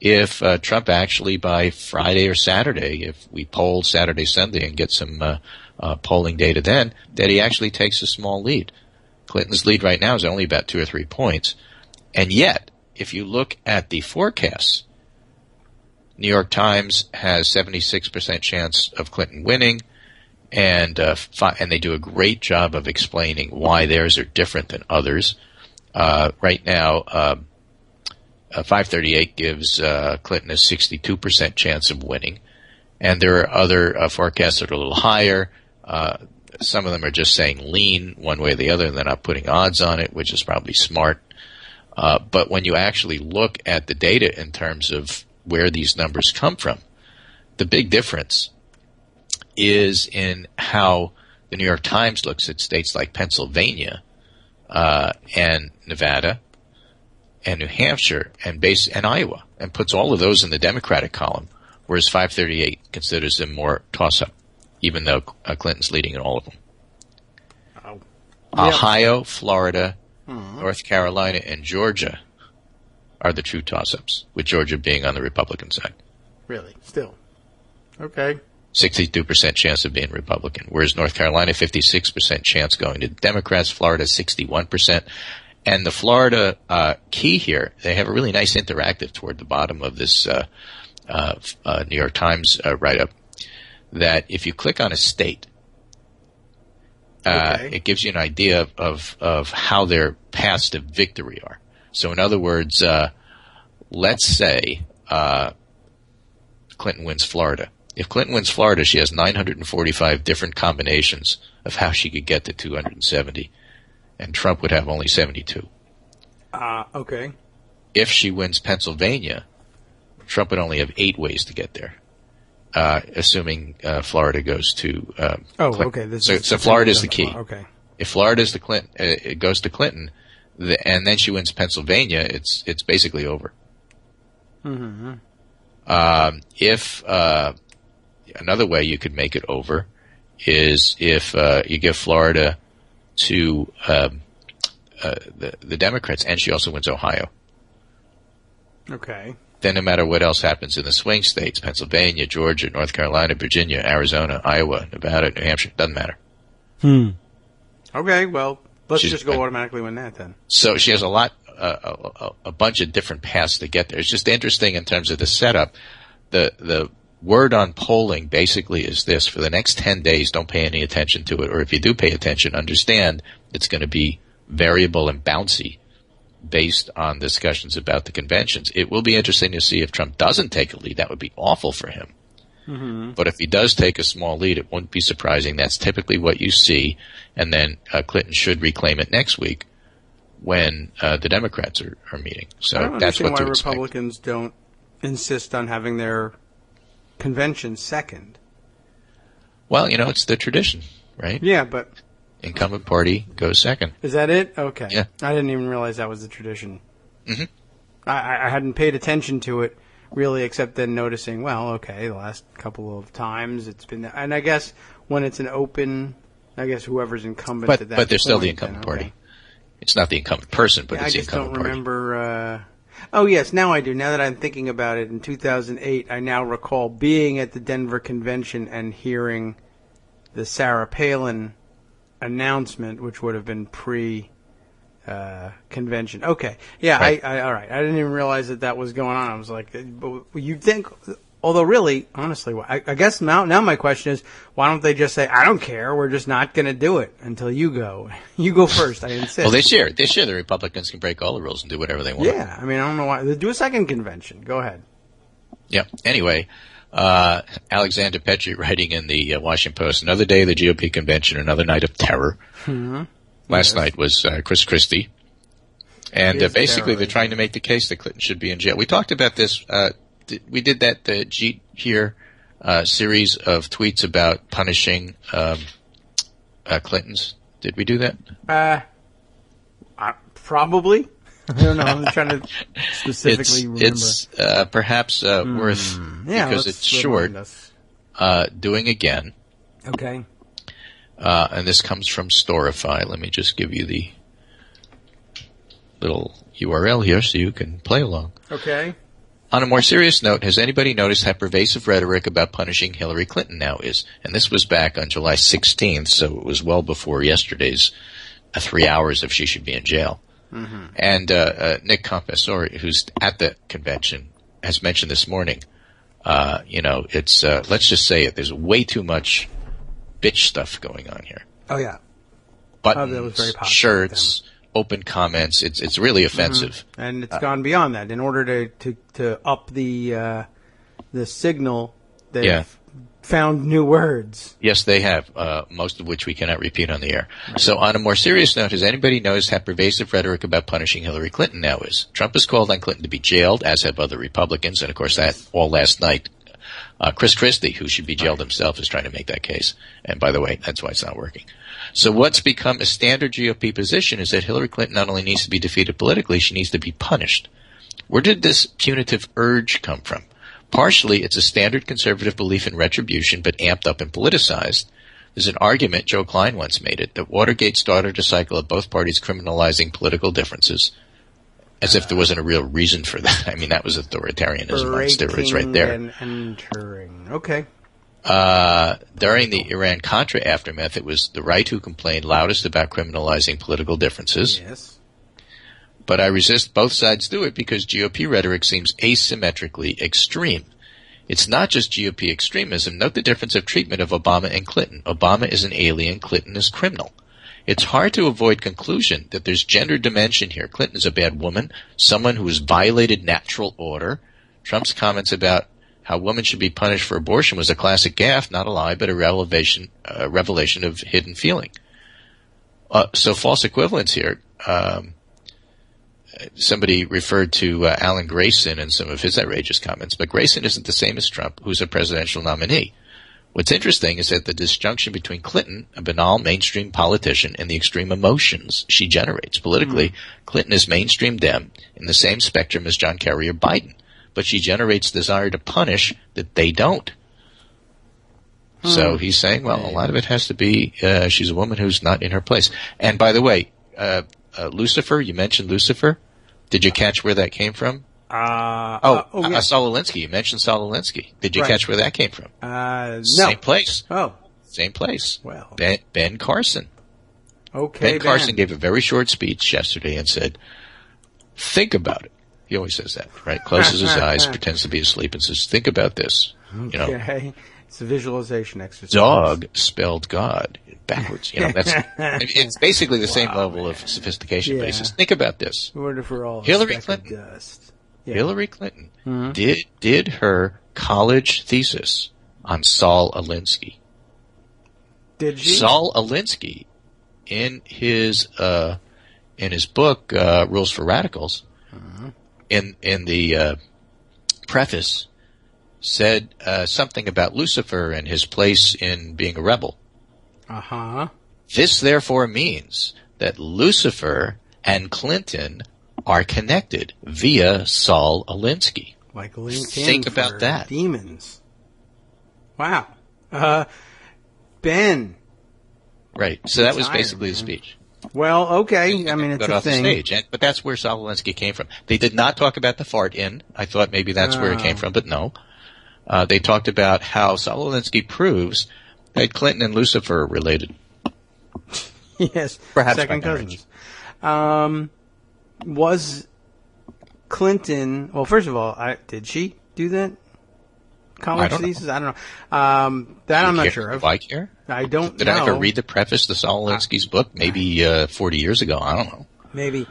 if Trump actually by Friday or Saturday, if we poll Saturday, Sunday and get some polling data then, that he actually takes a small lead. Clinton's lead right now is only about 2 or 3 points. And yet, if you look at the forecasts, New York Times has 76% chance of Clinton winning, and they do a great job of explaining why theirs are different than others. Right now, 538 gives Clinton a 62% chance of winning, and there are other forecasts that are a little higher. Some of them are just saying lean one way or the other, and they're not putting odds on it, which is probably smart. But when you actually look at the data in terms of where these numbers come from, the big difference is in how the New York Times looks at states like Pennsylvania and Nevada and New Hampshire and Iowa and puts all of those in the Democratic column, whereas 538 considers them more toss-up, even though Clinton's leading in all of them. Oh. Ohio, Florida, North Carolina, and Georgia are the true toss-ups, with Georgia being on the Republican side. Really? Still? Okay. 62% chance of being Republican, whereas North Carolina, 56% chance going to Democrats, Florida, 61%. And the Florida key here, they have a really nice interactive toward the bottom of this New York Times write-up, that if you click on a state, it gives you an idea of how their paths to victory are. So in other words, let's say Clinton wins Florida. If Clinton wins Florida, she has 945 different combinations of how she could get to 270, and Trump would have only 72. Okay. If she wins Pennsylvania, Trump would only have 8 ways to get there, assuming Florida goes to Clinton. Okay. So Florida is the key. Okay. If Florida is it goes to Clinton, and then she wins Pennsylvania, it's basically over. Mm-hmm. If another way you could make it over is if you give Florida to the Democrats, and she also wins Ohio. Okay. Then no matter what else happens in the swing states, Pennsylvania, Georgia, North Carolina, Virginia, Arizona, Iowa, Nevada, New Hampshire, doesn't matter. Okay, well, let's just go automatically win that then. So she has a bunch of different paths to get there. It's just interesting in terms of the setup. The word on polling basically is this: for the next 10 days, don't pay any attention to it, or if you do pay attention, understand it's going to be variable and bouncy based on discussions about the conventions. It will be interesting to see if Trump doesn't take a lead. That would be awful for him. Mm-hmm. But if he does take a small lead, it wouldn't be surprising. That's typically what you see, and then Clinton should reclaim it next week when the Democrats are meeting. So I don't that's what understand to expect. why Republicans don't insist on having their convention second. Well, it's the tradition, right? Yeah, but incumbent party goes second. Is that it? Okay. Yeah. I didn't even realize that was the tradition. Mm-hmm. I hadn't paid attention to it really, except then noticing, well, okay, the last couple of times it's been, and I guess when it's an open, I guess whoever's incumbent at that point. But they're still the incumbent party. It's not the incumbent person, but it's the incumbent party. I just don't remember. Oh, yes, now I do. Now that I'm thinking about it, in 2008, I now recall being at the Denver convention and hearing the Sarah Palin announcement, which would have been pre-convention. Okay. Yeah, right. All right. I didn't even realize that was going on. I was like, but you'd think Although, really, honestly, I guess now my question is, why don't they just say, I don't care, we're just not going to do it until you go. You go first, I insist. Well, this year, the Republicans can break all the rules and do whatever they want. Yeah, I mean, I don't know why. Do a second convention. Go ahead. Yeah. Anyway, Alexander Petrie writing in the Washington Post, another day of the GOP convention, another night of terror. Mm-hmm. Last night was Chris Christie. And basically terror, they're trying to make the case that Clinton should be in jail. We talked about this. We did that Jeet here series of tweets about punishing Clintons. Did we do that? Probably. I don't know. I'm trying to specifically remember. It's perhaps worth, because it's short, doing again. Okay. And this comes from Storify. Let me just give you the little URL here so you can play along. Okay. On a more serious note, has anybody noticed how pervasive rhetoric about punishing Hillary Clinton now is? And this was back on July 16th, so it was well before yesterday's 3 hours if she should be in jail. Mm-hmm. And Nick Compassori, who's at the convention, has mentioned this morning, it's, let's just say it, there's way too much bitch stuff going on here. Oh, yeah. Buttons, that was very popular shirts, open comments. It's really offensive. Mm-hmm. And it's gone beyond that. In order to up the signal, they've found new words. Yes, they have, most of which we cannot repeat on the air. Right. So on a more serious note, has anybody noticed how pervasive rhetoric about punishing Hillary Clinton now is? Trump has called on Clinton to be jailed, as have other Republicans, and of course that all last night. Chris Christie, who should be jailed himself, is trying to make that case. And by the way, that's why it's not working. So what's become a standard GOP position is that Hillary Clinton not only needs to be defeated politically, she needs to be punished. Where did this punitive urge come from? Partially, it's a standard conservative belief in retribution, but amped up and politicized. There's an argument, Joe Klein once made it, that Watergate started a cycle of both parties criminalizing political differances, as if there wasn't a real reason for that. I mean, that was authoritarianism on steroids right there. And entering. Okay. During the Iran-Contra aftermath, it was the right who complained loudest about criminalizing political differences. Yes. But I resist both sides do it because GOP rhetoric seems asymmetrically extreme. It's not just GOP extremism. Note the difference of treatment of Obama and Clinton. Obama is an alien. Clinton is criminal. It's hard to avoid conclusion that there's gender dimension here. Clinton is a bad woman, someone who has violated natural order. Trump's comments about how women should be punished for abortion was a classic gaffe, not a lie, but a revelation of hidden feeling. So false equivalence here. Somebody referred to Alan Grayson and some of his outrageous comments, but Grayson isn't the same as Trump, who's a presidential nominee. What's interesting is that the disjunction between Clinton, a banal mainstream politician, and the extreme emotions she generates politically, Clinton is mainstream Dem in the same spectrum as John Kerry or Biden, but she generates desire to punish that they don't. So he's saying, well, a lot of it has to be she's a woman who's not in her place. And by the way, Lucifer, you mentioned Lucifer. Did you catch where that came from? Saul Alinsky. You mentioned Saul Alinsky. Did you catch where that came from? No. Same place. Oh. Same place. Well. Ben Carson. Okay, Ben Carson gave a very short speech yesterday and said, think about it. He always says that, right? Closes his eyes, pretends to be asleep, and says, think about this. Okay. You know, it's a visualization exercise. Dog spelled God backwards. You know, it's basically the same level of sophistication. But he says, think about this. Order for all Hillary Clinton. Dust. Yeah. Hillary Clinton did her college thesis on Saul Alinsky. Did she? Saul Alinsky, in his book Rules for Radicals, in the preface, said something about Lucifer and his place in being a rebel. This therefore means that Lucifer and Clinton are connected via Saul Alinsky. Like LinkedIn. Think about that. Demons. Wow. Ben. Right. So that was basically the speech. Well, okay. I mean, it's a thing. The stage. But that's where Saul Alinsky came from. They did not talk about the fart in. I thought maybe that's where it came from, but no. They talked about how Saul Alinsky proves that Clinton and Lucifer are related. Yes. Perhaps second cousins. Was Clinton, well, first of all, did she do that? college thesis? I don't know. That I'm not sure of. Do I care? I don't know. Did I ever read the preface to Saul Alinsky's book? Maybe 40 years ago. I don't know. Maybe.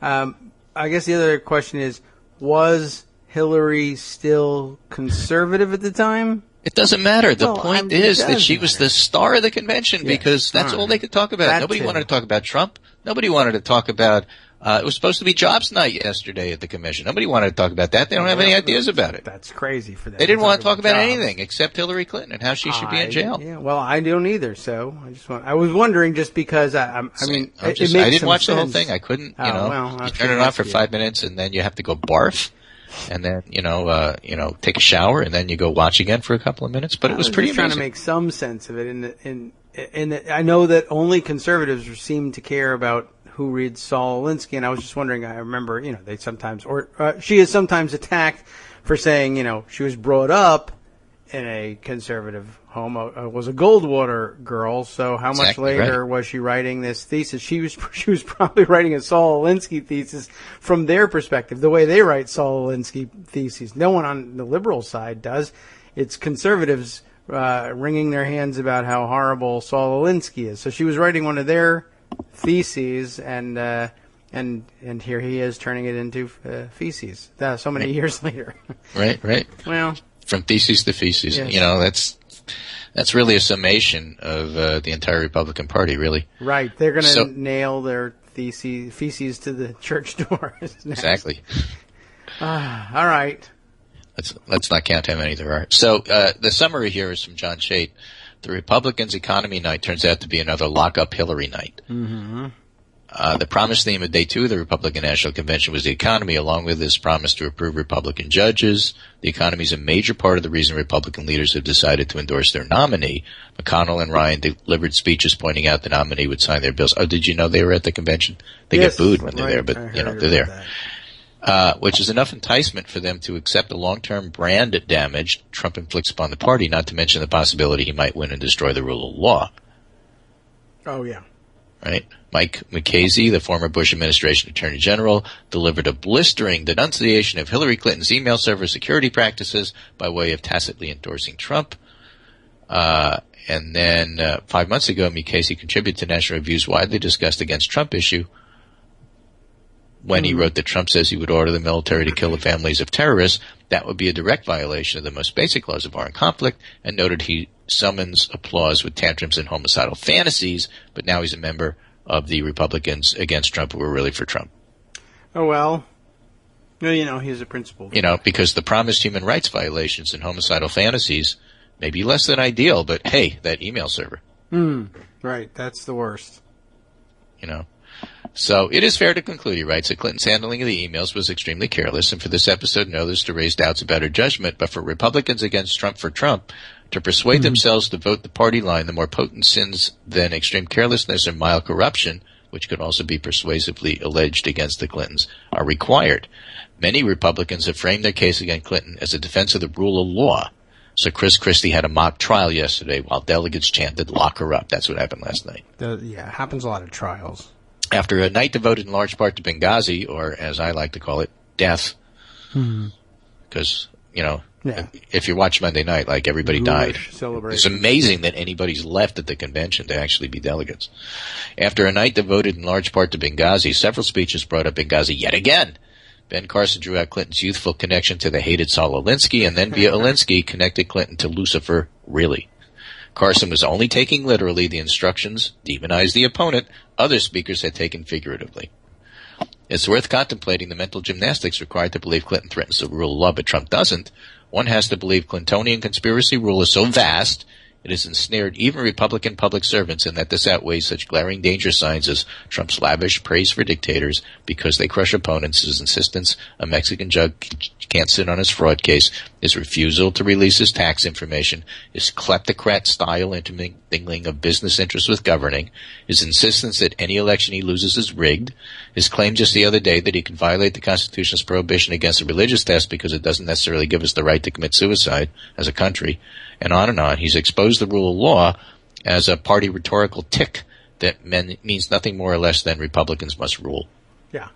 I guess the other question is, was Hillary still conservative at the time? It doesn't matter. The point is that she was the star of the convention because that's all they could talk about. Nobody wanted to talk about Trump. Nobody wanted to talk about it was supposed to be jobs night yesterday at the convention. Nobody wanted to talk about that. They don't have any ideas about it. That's crazy for them. They didn't want to talk about anything except Hillary Clinton and how she should be in jail. Yeah, well, I don't either. So I was wondering just because I didn't watch the whole thing. I couldn't. You turn it off for 5 minutes and then you have to go barf. And then take a shower, and then you go watch again for a couple of minutes. But it was pretty amazing. Trying to make some sense of it. In I know that only conservatives seem to care about who reads Saul Alinsky, and I was just wondering. I remember, they sometimes, she is sometimes attacked for saying, she was brought up in a conservative home, was a Goldwater girl. So how much later was she writing this thesis? She was probably writing a Saul Alinsky thesis from their perspective, the way they write Saul Alinsky theses. No one on the liberal side does. It's conservatives wringing their hands about how horrible Saul Alinsky is. So she was writing one of their theses, and here he is turning it into feces. So many years later. Right. Well. From theses to feces. Yes. That's really a summation of the entire Republican Party, really. Right. They're going to nail their feces to the church door. Exactly. All right. Let's not count how many there are. So the summary here is from John Chait. The Republicans' economy night turns out to be another lock-up Hillary night. Mm-hmm. The promised theme of day 2 of the Republican National Convention was the economy, along with this promise to approve Republican judges. The economy is a major part of the reason Republican leaders have decided to endorse their nominee. McConnell and Ryan delivered speeches pointing out the nominee would sign their bills. Oh, did you know they were at the convention? They get booed when they're there, but they're there. Which is enough enticement for them to accept the long-term brand damage Trump inflicts upon the party, not to mention the possibility he might win and destroy the rule of law. Oh, yeah. Right? Mike Mukasey, the former Bush administration attorney general, delivered a blistering denunciation of Hillary Clinton's email server security practices by way of tacitly endorsing Trump. And then 5 months ago, Mukasey contributed to National Review's widely discussed against Trump issue when he wrote that Trump says he would order the military to kill the families of terrorists. That would be a direct violation of the most basic laws of armed conflict, and noted he summons applause with tantrums and homicidal fantasies, but now he's a member of the Republicans against Trump who are really for Trump. Oh, well, he's a principal. Because the promised human rights violations and homicidal fantasies may be less than ideal, but hey, that email server. Right, that's the worst. So it is fair to conclude, he writes, that Clinton's handling of the emails was extremely careless, and for this episode and others to raise doubts about her judgment, but for Republicans against Trump for Trump to persuade themselves to vote the party line, the more potent sins than extreme carelessness and mild corruption, which could also be persuasively alleged against the Clintons, are required. Many Republicans have framed their case against Clinton as a defense of the rule of law. So Chris Christie had a mock trial yesterday while delegates chanted, "Lock her up." That's what happened last night. It happens a lot at trials. After a night devoted in large part to Benghazi, or as I like to call it, death, because, if you watch Monday night, like everybody died. It's amazing that anybody's left at the convention to actually be delegates. After a night devoted in large part to Benghazi, several speeches brought up Benghazi yet again. Ben Carson drew out Clinton's youthful connection to the hated Saul Alinsky, and then via Alinsky connected Clinton to Lucifer, really. Carson was only taking literally the instructions, demonize the opponent, other speakers had taken figuratively. It's worth contemplating the mental gymnastics required to believe Clinton threatens the rule of law, but Trump doesn't. One has to believe Clintonian conspiracy rule is so vast, it has ensnared even Republican public servants, and that this outweighs such glaring danger signs as Trump's lavish praise for dictators because they crush opponents, his insistence a Mexican judge can't sit on his fraud case, his refusal to release his tax information, his kleptocrat-style intermingling of business interests with governing, his insistence that any election he loses is rigged, his claim just the other day that he can violate the Constitution's prohibition against a religious test because it doesn't necessarily give us the right to commit suicide as a country, and on and on. He's exposed the rule of law as a party rhetorical tick that means nothing more or less than Republicans must rule. Yeah.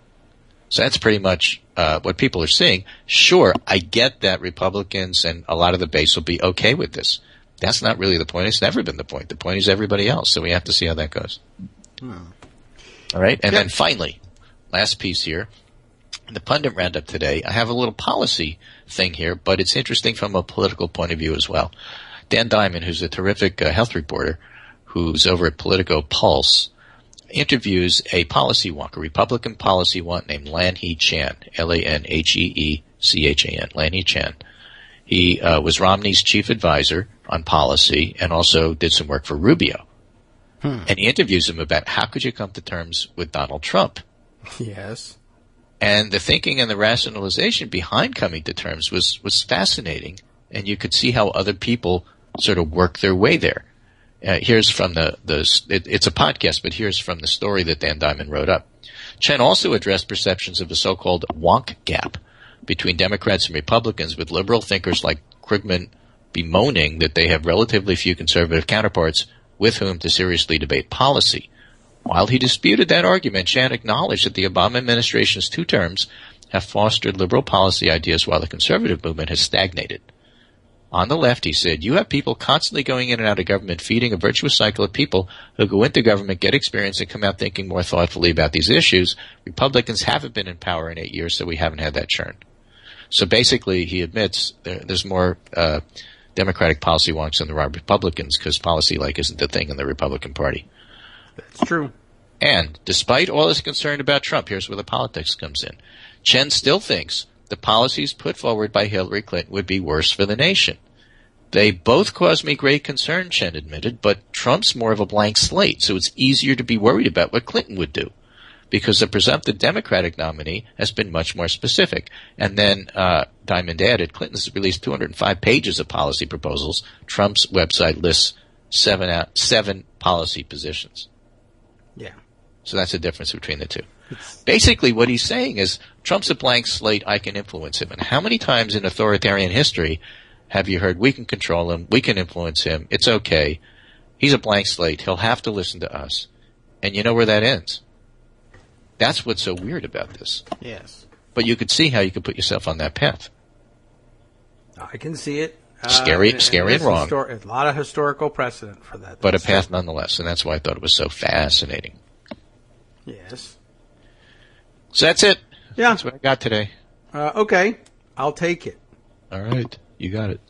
So that's pretty much what people are seeing. Sure, I get that Republicans and a lot of the base will be okay with this. That's not really the point. It's never been the point. The point is everybody else. So we have to see how that goes. All right. And then finally, last piece here. The pundit roundup today. I have a little policy thing here, but it's interesting from a political point of view as well. Dan Diamond, who's a terrific health reporter, who's over at Politico Pulse, interviews a policy wonk, a Republican policy wonk named Lanhee Chan, Lanheechan. Lanhee Chan. He was Romney's chief advisor on policy and also did some work for Rubio. And he interviews him about how could you come to terms with Donald Trump? Yes. And the thinking and the rationalization behind coming to terms was fascinating, and you could see how other people sort of work their way there. Here's from it's a podcast, but here's from the story that Dan Diamond wrote up. Chen also addressed perceptions of a so-called wonk gap between Democrats and Republicans, with liberal thinkers like Krugman bemoaning that they have relatively few conservative counterparts with whom to seriously debate policy. While he disputed that argument, Chan acknowledged that the Obama administration's 2 terms have fostered liberal policy ideas while the conservative movement has stagnated. On the left, he said, you have people constantly going in and out of government, feeding a virtuous cycle of people who go into government, get experience, and come out thinking more thoughtfully about these issues. Republicans haven't been in power in 8 years, so we haven't had that churn. So basically, he admits there's more Democratic policy wonks than there are Republicans because policy isn't the thing in the Republican Party. That's true. And despite all this concern about Trump, here's where the politics comes in. Chen still thinks the policies put forward by Hillary Clinton would be worse for the nation. They both cause me great concern, Chen admitted, but Trump's more of a blank slate, so it's easier to be worried about what Clinton would do, because the presumptive Democratic nominee has been much more specific. And then Diamond added, Clinton's released 205 pages of policy proposals. Trump's website lists 7 policy positions. Yeah. So that's the difference between the two. Basically, what he's saying is, Trump's a blank slate, I can influence him. And how many times in authoritarian history have you heard, we can control him, we can influence him, it's okay. He's a blank slate, he'll have to listen to us. And you know where that ends. That's what's so weird about this. Yes. But you could see how you could put yourself on that path. I can see it. Scary and wrong. A lot of historical precedent for that. But a path nonetheless, and that's why I thought it was so fascinating. Yes. So that's it. Yeah. That's what I got today. Okay. I'll take it. All right. You got it.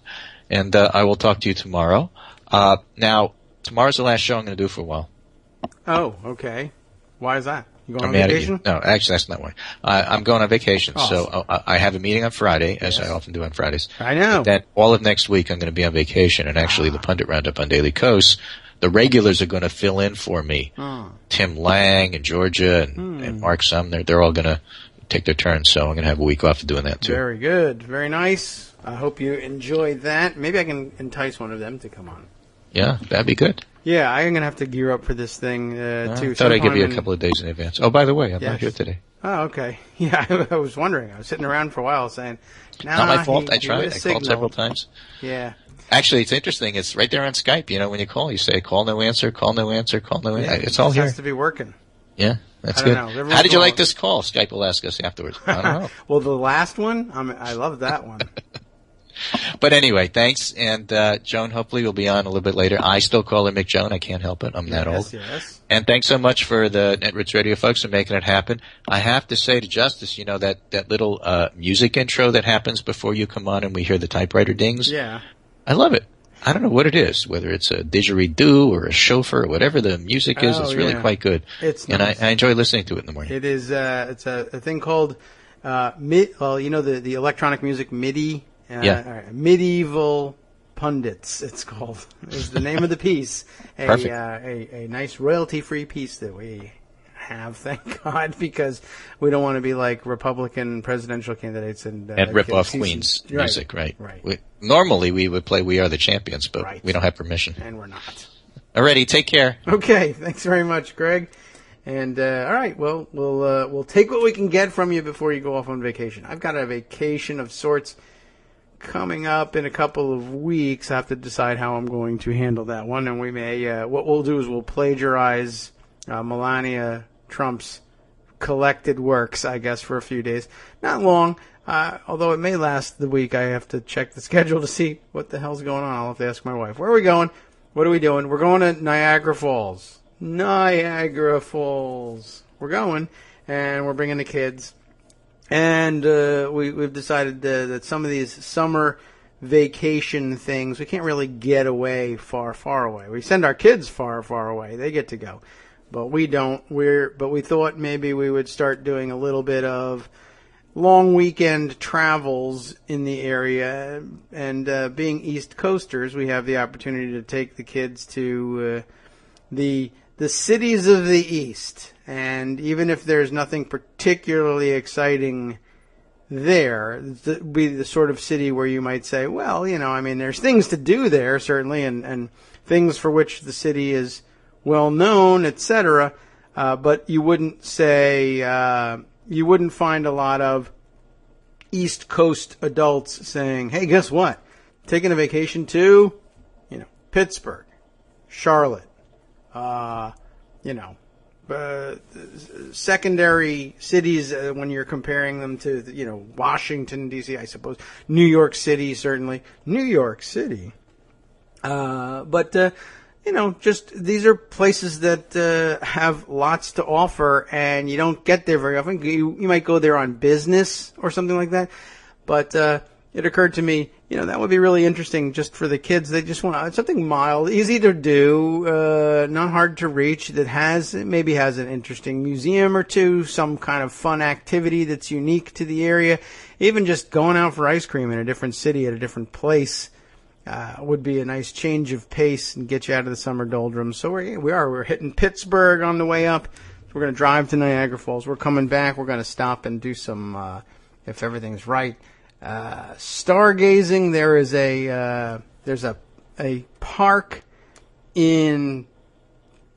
And I will talk to you tomorrow. Now, tomorrow's the last show I'm going to do for a while. Oh, okay. Why is that? You going I'm on mad vacation? at you. No, actually, that's not why. I'm going on vacation, Oh. so I have a meeting on Friday, as I often do on Fridays. I know. But then all of next week, I'm going to be on vacation, and actually, the Pundit Roundup on Daily Kos, the regulars are going to fill in for me. Tim Lang and Georgia and Mark Sumner, they're all going to take their turn, so I'm going to have a week off of doing that, too. Very good. Very nice. I hope you enjoyed that. Maybe I can entice one of them to come on. Yeah, that'd be good. Yeah, I'm going to have to gear up for this thing, too. I thought I'd give you a couple of days in advance. Oh, by the way, I'm Yes. not here today. Oh, okay. Yeah, I was wondering. I was sitting around for a while saying, nah, Not my fault. I he tried. I was called several signaled. times. Yeah. Actually, it's interesting. It's right there on Skype. You know, when you call, you say, call no answer, call no answer, call no answer. It's all It here. has to be working. Yeah, that's I don't good. know. Everyone's How did you going- like this call? Skype will ask us afterwards. I don't know. Well, the last one, I love that one. But anyway, thanks. And Joan, hopefully, will be on a little bit later. I still call her McJoan. I can't help it. I'm that old. Yes. And thanks so much for the Netroots Radio folks for making it happen. I have to say to Justice, you know, that little music intro that happens before you come on and we hear the typewriter dings. Yeah. I love it. I don't know what it is, whether it's a didgeridoo or a chauffeur or whatever the music is. Oh, It's really yeah. quite good. It's and nice. I enjoy listening to it in the morning. It is. It's a thing called the electronic music MIDI. Yeah. Medieval Pundits. It's called. Is the name of the piece. Perfect. A nice royalty-free piece that we have, thank God, because we don't want to be like Republican presidential candidates and rip off excuses. Queen's Right. music, right? Right. Normally we would play We Are the Champions, but Right. we don't have permission. And we're not. Alrighty, take care. Okay, thanks very much, Greg. And all right, well, we'll take what we can get from you before you go off on vacation. I've got a vacation of sorts coming up in a couple of weeks. I have to decide how I'm going to handle that one, and we may. What we'll do is we'll plagiarize Melania Trump's collected works, I guess, for a few days. Not long, although it may last the week. I have to check the schedule to see what the hell's going on. I'll have to ask my wife. Where are we going? What are we doing? We're going to Niagara Falls. Niagara Falls. We're going, and we're bringing the kids. And we've decided that some of these summer vacation things, we can't really get away far, far away. We send our kids far, far away. They get to go. But we don't. But we thought maybe we would start doing a little bit of long weekend travels in the area. And being East Coasters, we have the opportunity to take the kids to the cities of the East. And even if there's nothing particularly exciting there, it'd be the sort of city where you might say, well, there's things to do there, certainly, and things for which the city is well known, etc. But you wouldn't say, you wouldn't find a lot of East Coast adults saying, hey, guess what? Taking a vacation to, Pittsburgh, Charlotte, secondary cities when you're comparing them to, Washington, D.C., I suppose. New York City, certainly. New York City. Just these are places that have lots to offer, and you don't get there very often. You might go there on business or something like that. But it occurred to me, that would be really interesting just for the kids. They just want something mild, easy to do, not hard to reach, that maybe has an interesting museum or two, some kind of fun activity that's unique to the area. Even just going out for ice cream in a different city at a different place would be a nice change of pace and get you out of the summer doldrums. So we're hitting Pittsburgh on the way up. So we're going to drive to Niagara Falls. We're coming back. We're going to stop and do some, if everything's right, stargazing. There's a park in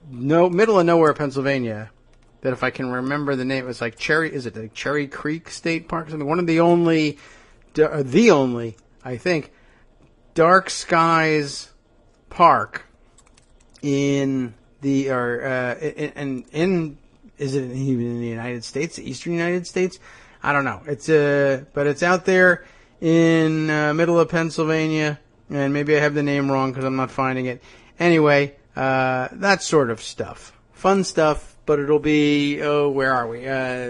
middle of nowhere, Pennsylvania, that if I can remember the name, it's like Cherry Creek State Park or something. One of the only, I think, dark skies park in is it even in the United States, the eastern United States? I don't know. But it's out there in middle of Pennsylvania, and maybe I have the name wrong because I'm not finding it. Anyway, that sort of stuff, fun stuff. But it'll be where are we?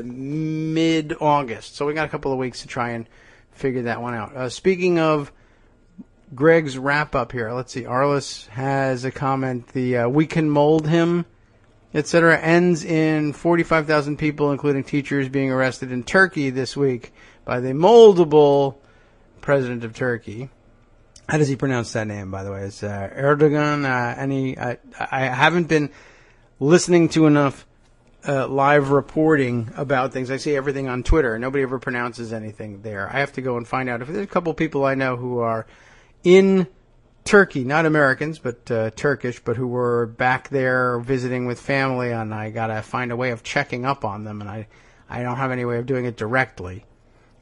Mid-August. So we got a couple of weeks to try and figure that one out. Speaking of Greg's wrap-up here. Let's see. Arliss has a comment. The We Can Mold Him, etc. ends in 45,000 people, including teachers, being arrested in Turkey this week by the moldable president of Turkey. How does he pronounce that name, by the way? It's Erdogan. I haven't been listening to enough live reporting about things. I see everything on Twitter. Nobody ever pronounces anything there. I have to go and find out. If there's a couple people I know who are in Turkey, not Americans, but Turkish, but who were back there visiting with family, and I gotta find a way of checking up on them, and I don't have any way of doing it directly.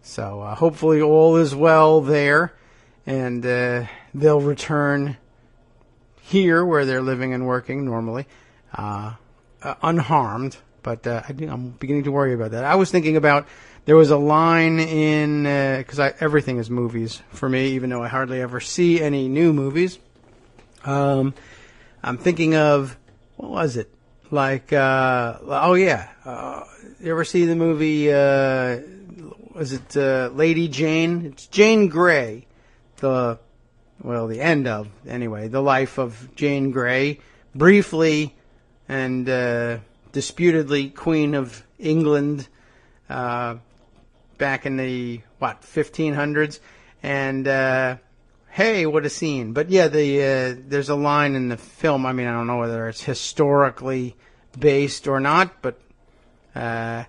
So hopefully all is well there, and they'll return here where they're living and working normally, unharmed. But I'm beginning to worry about that. I was thinking about, there was a line in, because everything is movies for me, even though I hardly ever see any new movies. I'm thinking of, what was it? Like, you ever see the movie, was it Lady Jane? It's Jane Grey. The end of, anyway, the life of Jane Grey. Briefly and disputedly Queen of England, back in the 1500s, and hey, what a scene! But yeah, there's a line in the film. I mean, I don't know whether it's historically based or not, but the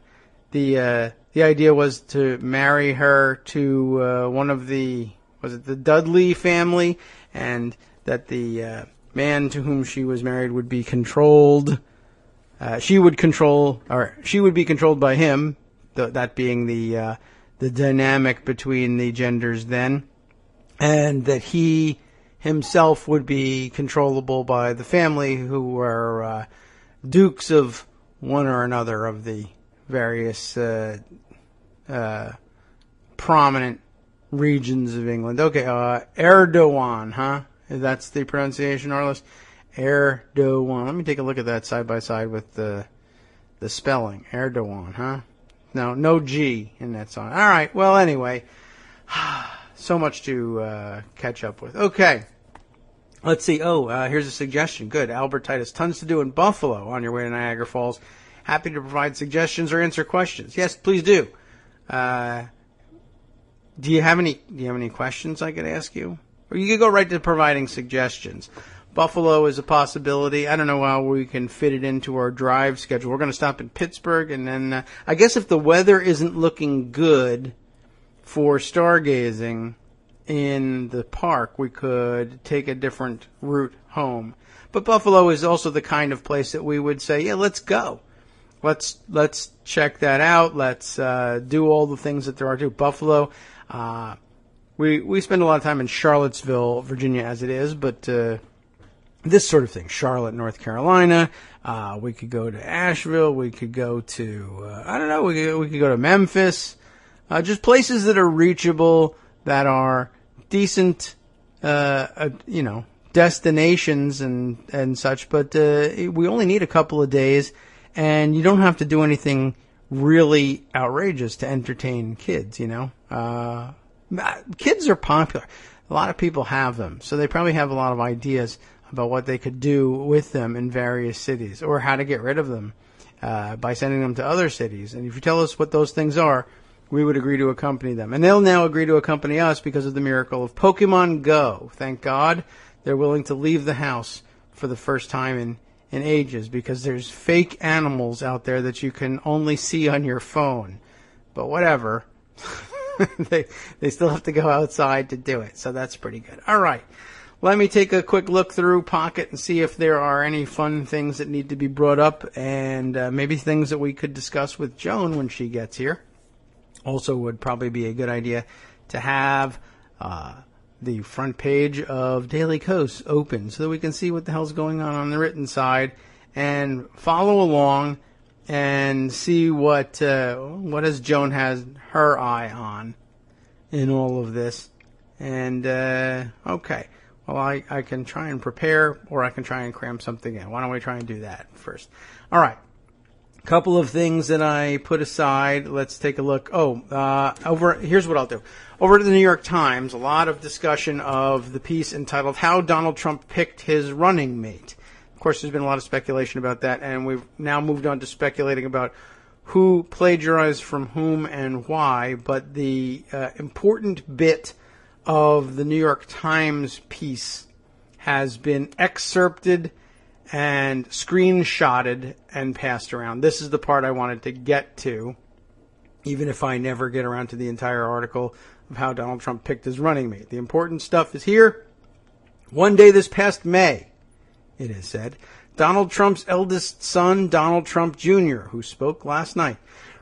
idea was to marry her to one of the Dudley family, and that the man to whom she was married would be controlled. She would be controlled by him. That being the dynamic between the genders then, and that he himself would be controllable by the family, who were dukes of one or another of the various prominent regions of England. Okay, Erdogan, huh? That's the pronunciation, Arliss? Erdogan. Let me take a look at that side by side with the spelling. Erdogan, huh? No G in that song. All right, well, anyway, so much to catch up with. Okay, let's see. Here's a suggestion. Good. Albert Titus, tons to do in Buffalo on your way to Niagara Falls. Happy to provide suggestions or answer questions. Yes, please do. Do you have any questions I could ask you? Or you could go right to providing suggestions. Buffalo is a possibility. I don't know how we can fit it into our drive schedule. We're going to stop in Pittsburgh, and then I guess if the weather isn't looking good for stargazing in the park, we could take a different route home. But Buffalo is also the kind of place that we would say, yeah, let's go. Let's check that out. Let's do all the things that there are to do. Buffalo. We spend a lot of time in Charlottesville, Virginia, as it is, but this sort of thing, Charlotte, North Carolina. We could go to Asheville. We could go to I don't know. We could go to Memphis. Just places that are reachable, that are decent, destinations and such. But we only need a couple of days, and you don't have to do anything really outrageous to entertain kids. Kids are popular. A lot of people have them, so they probably have a lot of ideas about what they could do with them in various cities, or how to get rid of them by sending them to other cities. And if you tell us what those things are, we would agree to accompany them. And they'll now agree to accompany us because of the miracle of Pokemon Go. Thank God they're willing to leave the house for the first time in ages, because there's fake animals out there that you can only see on your phone. But whatever. They still have to go outside to do it, so that's pretty good. All right. Let me take a quick look through Pocket and see if there are any fun things that need to be brought up, and maybe things that we could discuss with Joan when she gets here. Also would probably be a good idea to have the front page of Daily Kos open so that we can see what the hell's going on the written side and follow along and see what as Joan has her eye on in all of this. And, okay. Well, I can try and prepare, or I can try and cram something in. Why don't we try and do that first? All right. A couple of things that I put aside. Let's take a look. Here's what I'll do. Over at the New York Times, a lot of discussion of the piece entitled How Donald Trump Picked His Running Mate. Of course, there's been a lot of speculation about that, and we've now moved on to speculating about who plagiarized from whom and why. But the important bit of the New York Times piece has been excerpted and screenshotted and passed around. This is the part I wanted to get to, even if I never get around to the entire article of how Donald Trump picked his running mate. The important stuff is here. One day this past May, it is said, Donald Trump's eldest son, Donald Trump Jr., who spoke last night,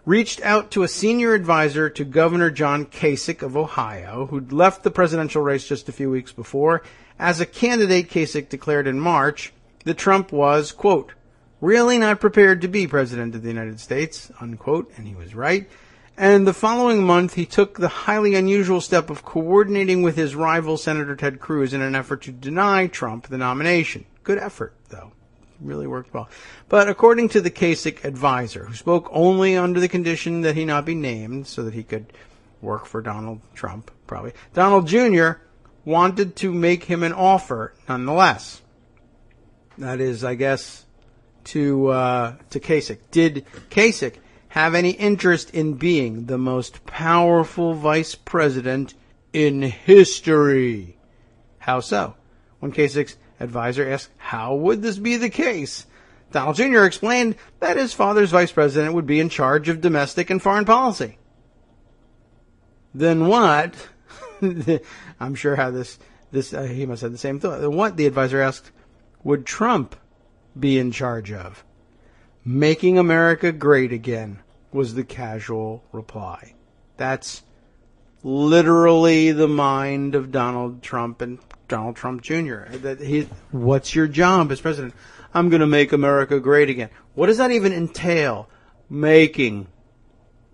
reached out to a senior advisor to Governor John Kasich of Ohio, who'd left the presidential race just a few weeks before. As a candidate, Kasich declared in March that Trump was, quote, really not prepared to be president of the United States, unquote, and he was right. And the following month, he took the highly unusual step of coordinating with his rival, Senator Ted Cruz, in an effort to deny Trump the nomination. Good effort, though. Really worked well. But according to the Kasich advisor, who spoke only under the condition that he not be named so that he could work for Donald Trump, probably, Donald Jr. wanted to make him an offer nonetheless. That is, I guess, to Kasich. Did Kasich have any interest in being the most powerful vice president in history? How so? When Kasich's advisor asked, how would this be the case? Donald Jr. explained that his father's vice president would be in charge of domestic and foreign policy. Then what? I'm sure how he must have the same thought. Then what, the advisor asked, would Trump be in charge of? Making America great again, was the casual reply. That's literally the mind of Donald Trump and Donald Trump Jr. What's your job as president? I'm going to make America great again. What does that even entail? Making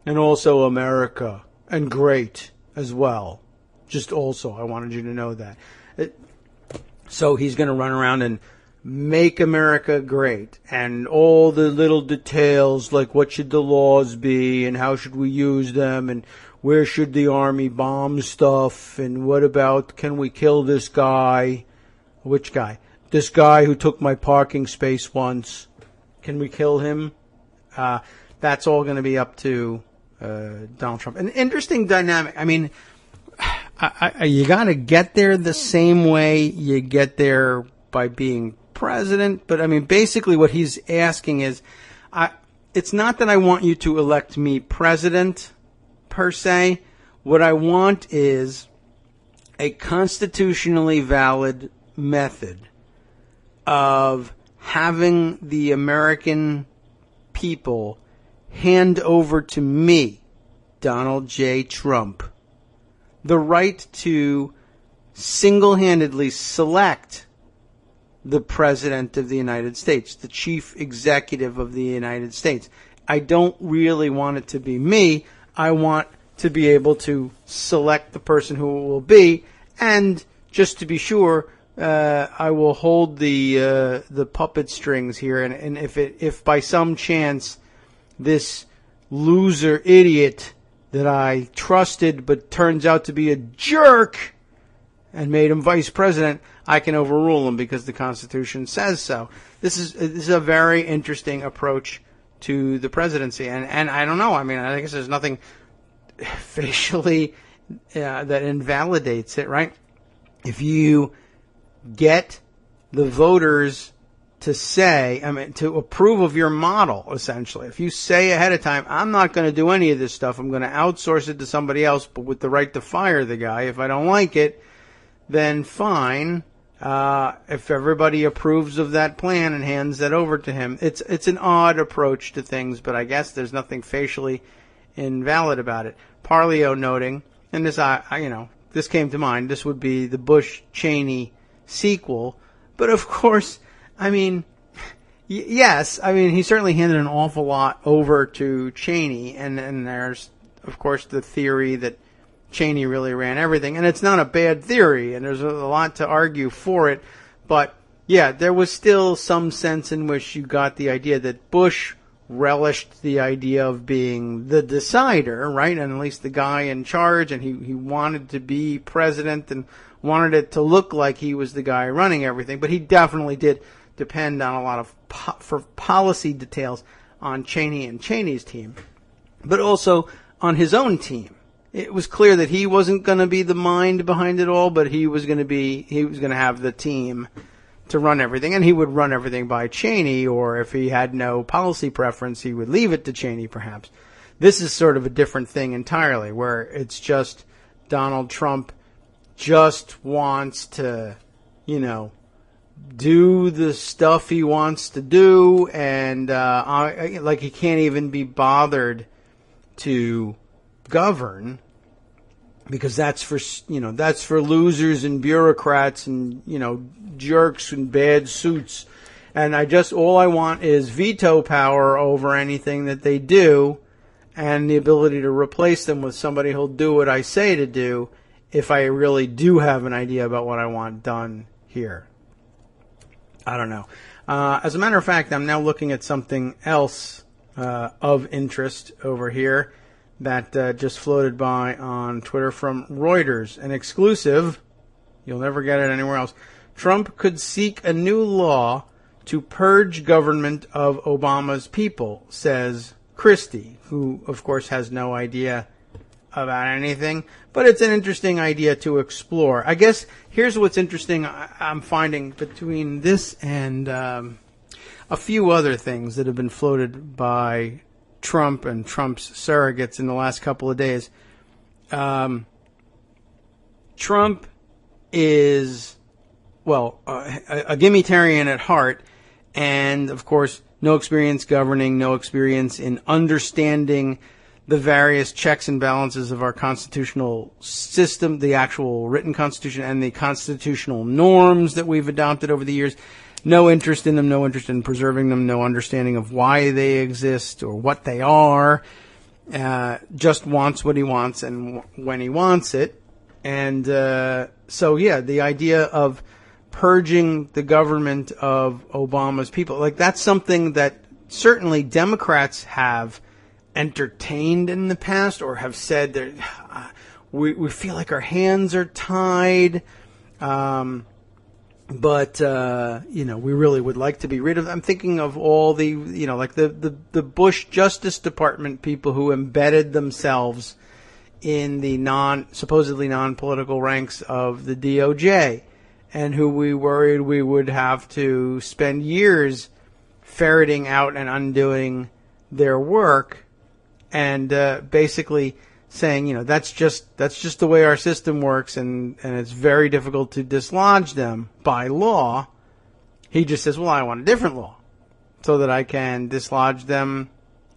and also America, and great as well. Just also, I wanted you to know that. So he's going to run around and make America great, and all the little details, like what should the laws be, and how should we use them, and where should the army bomb stuff, and what about, can we kill this guy? Which guy? This guy who took my parking space once. Can we kill him? That's all going to be up to Donald Trump. An interesting dynamic. I mean, you got to get there the same way you get there by being president. But I mean, basically what he's asking is, it's not that I want you to elect me president per se. What I want is a constitutionally valid method of having the American people hand over to me, Donald J. Trump, the right to single-handedly select the President of the United States, the Chief Executive of the United States. I don't really want it to be me. I want to be able to select the person who it will be, and just to be sure, I will hold the puppet strings here, and if by some chance this loser idiot that I trusted but turns out to be a jerk and made him vice president, I can overrule him because the Constitution says so. This is a very interesting approach to the presidency, and I don't know. I mean, I guess there's nothing facially that invalidates it, right? If you get the voters to say, to approve of your model, essentially. If you say ahead of time, I'm not going to do any of this stuff, I'm going to outsource it to somebody else, but with the right to fire the guy if I don't like it, then fine. If everybody approves of that plan and hands that over to him, it's an odd approach to things, but I guess there's nothing facially invalid about it. Parlio noting, and this, this came to mind, this would be the Bush-Cheney sequel, but of course, I mean, yes, I mean, he certainly handed an awful lot over to Cheney, and there's, of course, the theory that Cheney really ran everything, and it's not a bad theory, and there's a lot to argue for it, but yeah, there was still some sense in which you got the idea that Bush relished the idea of being the decider, right, and at least the guy in charge, and he wanted to be president and wanted it to look like he was the guy running everything, but he definitely did depend on a lot of for policy details on Cheney and Cheney's team, but also on his own team. It was clear that he wasn't going to be the mind behind it all, but he was going to have the team to run everything, and he would run everything by Cheney, or if he had no policy preference, he would leave it to Cheney, perhaps. This is sort of a different thing entirely, where it's just Donald Trump just wants to, do the stuff he wants to do, and like he can't even be bothered to govern, because that's for losers and bureaucrats and jerks in bad suits, and all I want is veto power over anything that they do, and the ability to replace them with somebody who'll do what I say to do if I really do have an idea about what I want done here. I don't know. As a matter of fact, I'm now looking at something else of interest over here that just floated by on Twitter from Reuters. An exclusive. You'll never get it anywhere else. Trump could seek a new law to purge government of Obama's people, says Christie, who, of course, has no idea about anything. But it's an interesting idea to explore. I guess here's what's interesting I'm finding between this and a few other things that have been floated by Trump and Trump's surrogates in the last couple of days. Trump is, a gimmitarian at heart, and of course, no experience governing, no experience in understanding the various checks and balances of our constitutional system, the actual written constitution, and the constitutional norms that we've adopted over the years. No interest in them, no interest in preserving them, no understanding of why they exist or what they are. just wants what he wants and when he wants it. And so, yeah, the idea of purging the government of Obama's people, like that's something that certainly Democrats have entertained in the past or have said that we feel like our hands are tied. But we really would like to be rid of them. I'm thinking of all the, like the Bush Justice Department people who embedded themselves in the supposedly non-political ranks of the DOJ, and who we worried we would have to spend years ferreting out and undoing their work, and basically saying, that's just the way our system works, and it's very difficult to dislodge them by law. He just says, well, I want a different law so that I can dislodge them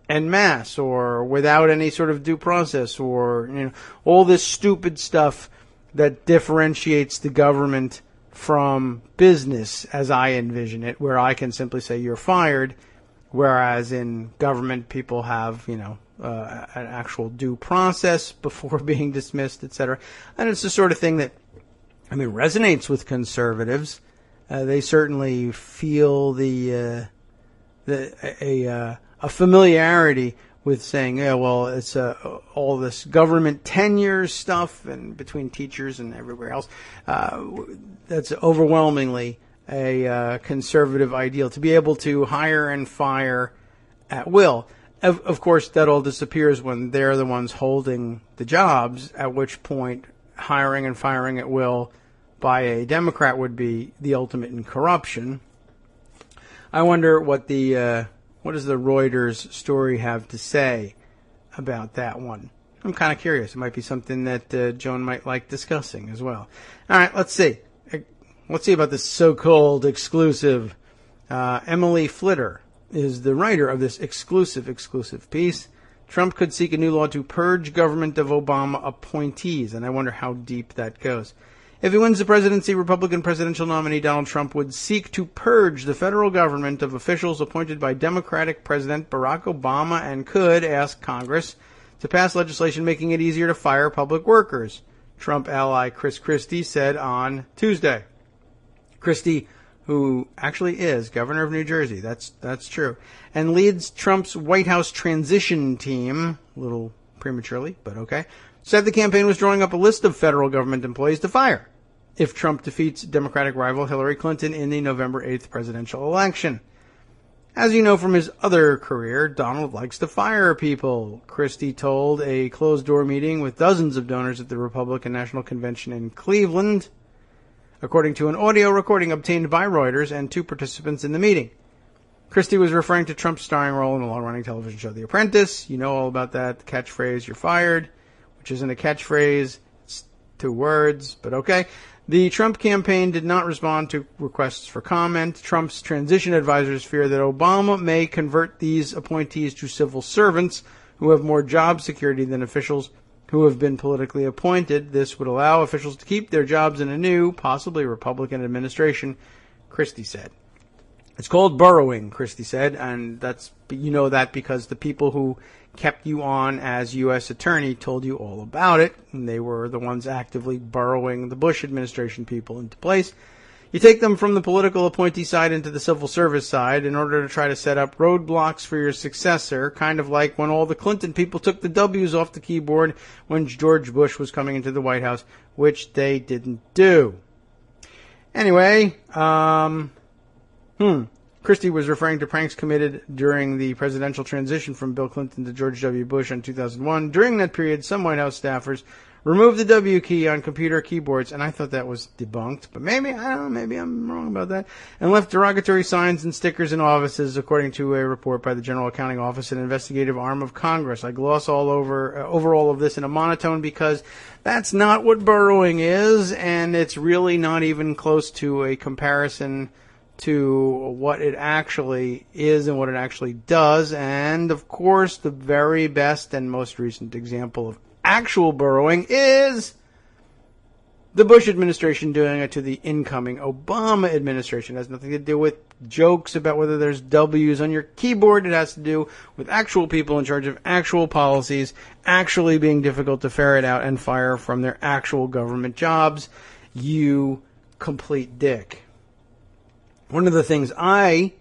en masse or without any sort of due process, or all this stupid stuff that differentiates the government from business as I envision it, where I can simply say you're fired, whereas in government people have an actual due process before being dismissed, etc. And it's the sort of thing that resonates with conservatives. They certainly feel a familiarity with saying, yeah, well, it's all this government tenure stuff and between teachers and everywhere else. That's overwhelmingly a conservative ideal, to be able to hire and fire at will. Of course, that all disappears when they're the ones holding the jobs, at which point hiring and firing at will by a Democrat would be the ultimate in corruption. I wonder what does the Reuters story have to say about that one? I'm kind of curious. It might be something that Joan might like discussing as well. All right, let's see. Let's see about this so-called exclusive. Emily Flitter is the writer of this exclusive piece. Trump could seek a new law to purge government of Obama appointees, and I wonder how deep that goes. If he wins the presidency, Republican presidential nominee Donald Trump would seek to purge the federal government of officials appointed by Democratic President Barack Obama and could ask Congress to pass legislation making it easier to fire public workers, Trump ally Chris Christie said on Tuesday. Christie, who actually is governor of New Jersey, that's true, and leads Trump's White House transition team, a little prematurely, but okay, said the campaign was drawing up a list of federal government employees to fire if Trump defeats Democratic rival Hillary Clinton in the November 8th presidential election. As you know from his other career, Donald likes to fire people, Christie told a closed-door meeting with dozens of donors at the Republican National Convention in Cleveland, according to an audio recording obtained by Reuters and two participants in the meeting. Christie was referring to Trump's starring role in the long-running television show The Apprentice. You know all about that, the catchphrase, "You're fired," which isn't a catchphrase, it's 2 words, but okay. The Trump campaign did not respond to requests for comment. Trump's transition advisors fear that Obama may convert these appointees to civil servants who have more job security than officials who have been politically appointed. This would allow officials to keep their jobs in a new, possibly Republican administration, Christie said. It's called burrowing, Christie said, and you know that because the people who kept you on as U.S. attorney told you all about it, and they were the ones actively burrowing the Bush administration people into place. You take them from the political appointee side into the civil service side in order to try to set up roadblocks for your successor, kind of like when all the Clinton people took the W's off the keyboard when George Bush was coming into the White House, which they didn't do. Anyway, Christie was referring to pranks committed during the presidential transition from Bill Clinton to George W. Bush in 2001. During that period, some White House staffers removed the W key on computer keyboards, and I thought that was debunked, but maybe I'm wrong about that, and left derogatory signs and stickers in offices, according to a report by the General Accounting Office, an investigative arm of Congress. I gloss over all of this in a monotone because that's not what burrowing is, and it's really not even close to a comparison to what it actually is and what it actually does. And of course, the very best and most recent example of actual burrowing is the Bush administration doing it to the incoming Obama administration. It has nothing to do with jokes about whether there's W's on your keyboard. It has to do with actual people in charge of actual policies actually being difficult to ferret out and fire from their actual government jobs. You complete dick. One of the things I,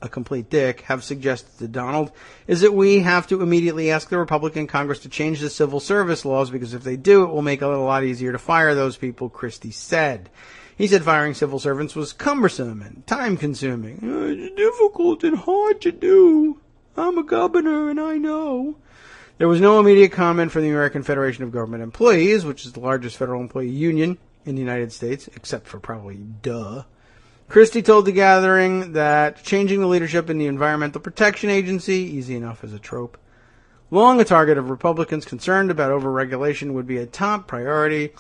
a complete dick, have suggested to Donald is that we have to immediately ask the Republican Congress to change the civil service laws, because if they do, it will make it a lot easier to fire those people, Christie said. He said firing civil servants was cumbersome and time-consuming. It's difficult and hard to do. I'm a governor and I know. There was no immediate comment from the American Federation of Government Employees, which is the largest federal employee union in the United States, except for probably duh. Christie told the gathering that changing the leadership in the Environmental Protection Agency, easy enough as a trope, long a target of Republicans concerned about overregulation, would be a top priority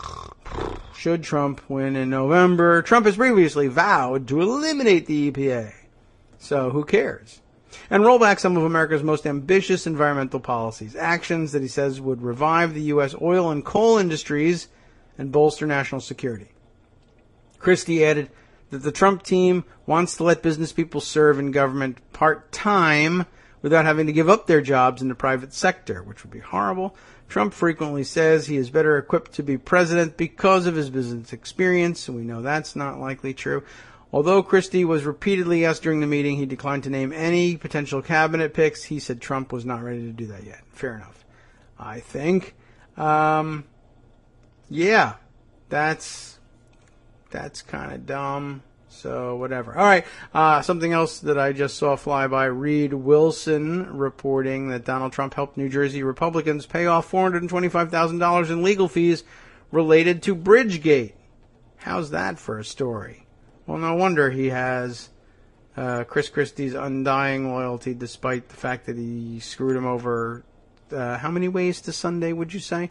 should Trump win in November. Trump has previously vowed to eliminate the EPA. So who cares? And roll back some of America's most ambitious environmental policies, actions that he says would revive the U.S. oil and coal industries and bolster national security. Christie added that the Trump team wants to let business people serve in government part-time without having to give up their jobs in the private sector, which would be horrible. Trump frequently says he is better equipped to be president because of his business experience, and we know that's not likely true. Although Christie was repeatedly asked during the meeting, he declined to name any potential cabinet picks. He said Trump was not ready to do that yet. Fair enough, I think. Yeah, that's kind of dumb. So whatever. All right. Something else that I just saw fly by. Reed Wilson reporting that Donald Trump helped New Jersey Republicans pay off $425,000 in legal fees related to Bridgegate. How's that for a story? Well, no wonder he has Chris Christie's undying loyalty, despite the fact that he screwed him over. How many ways to Sunday would you say?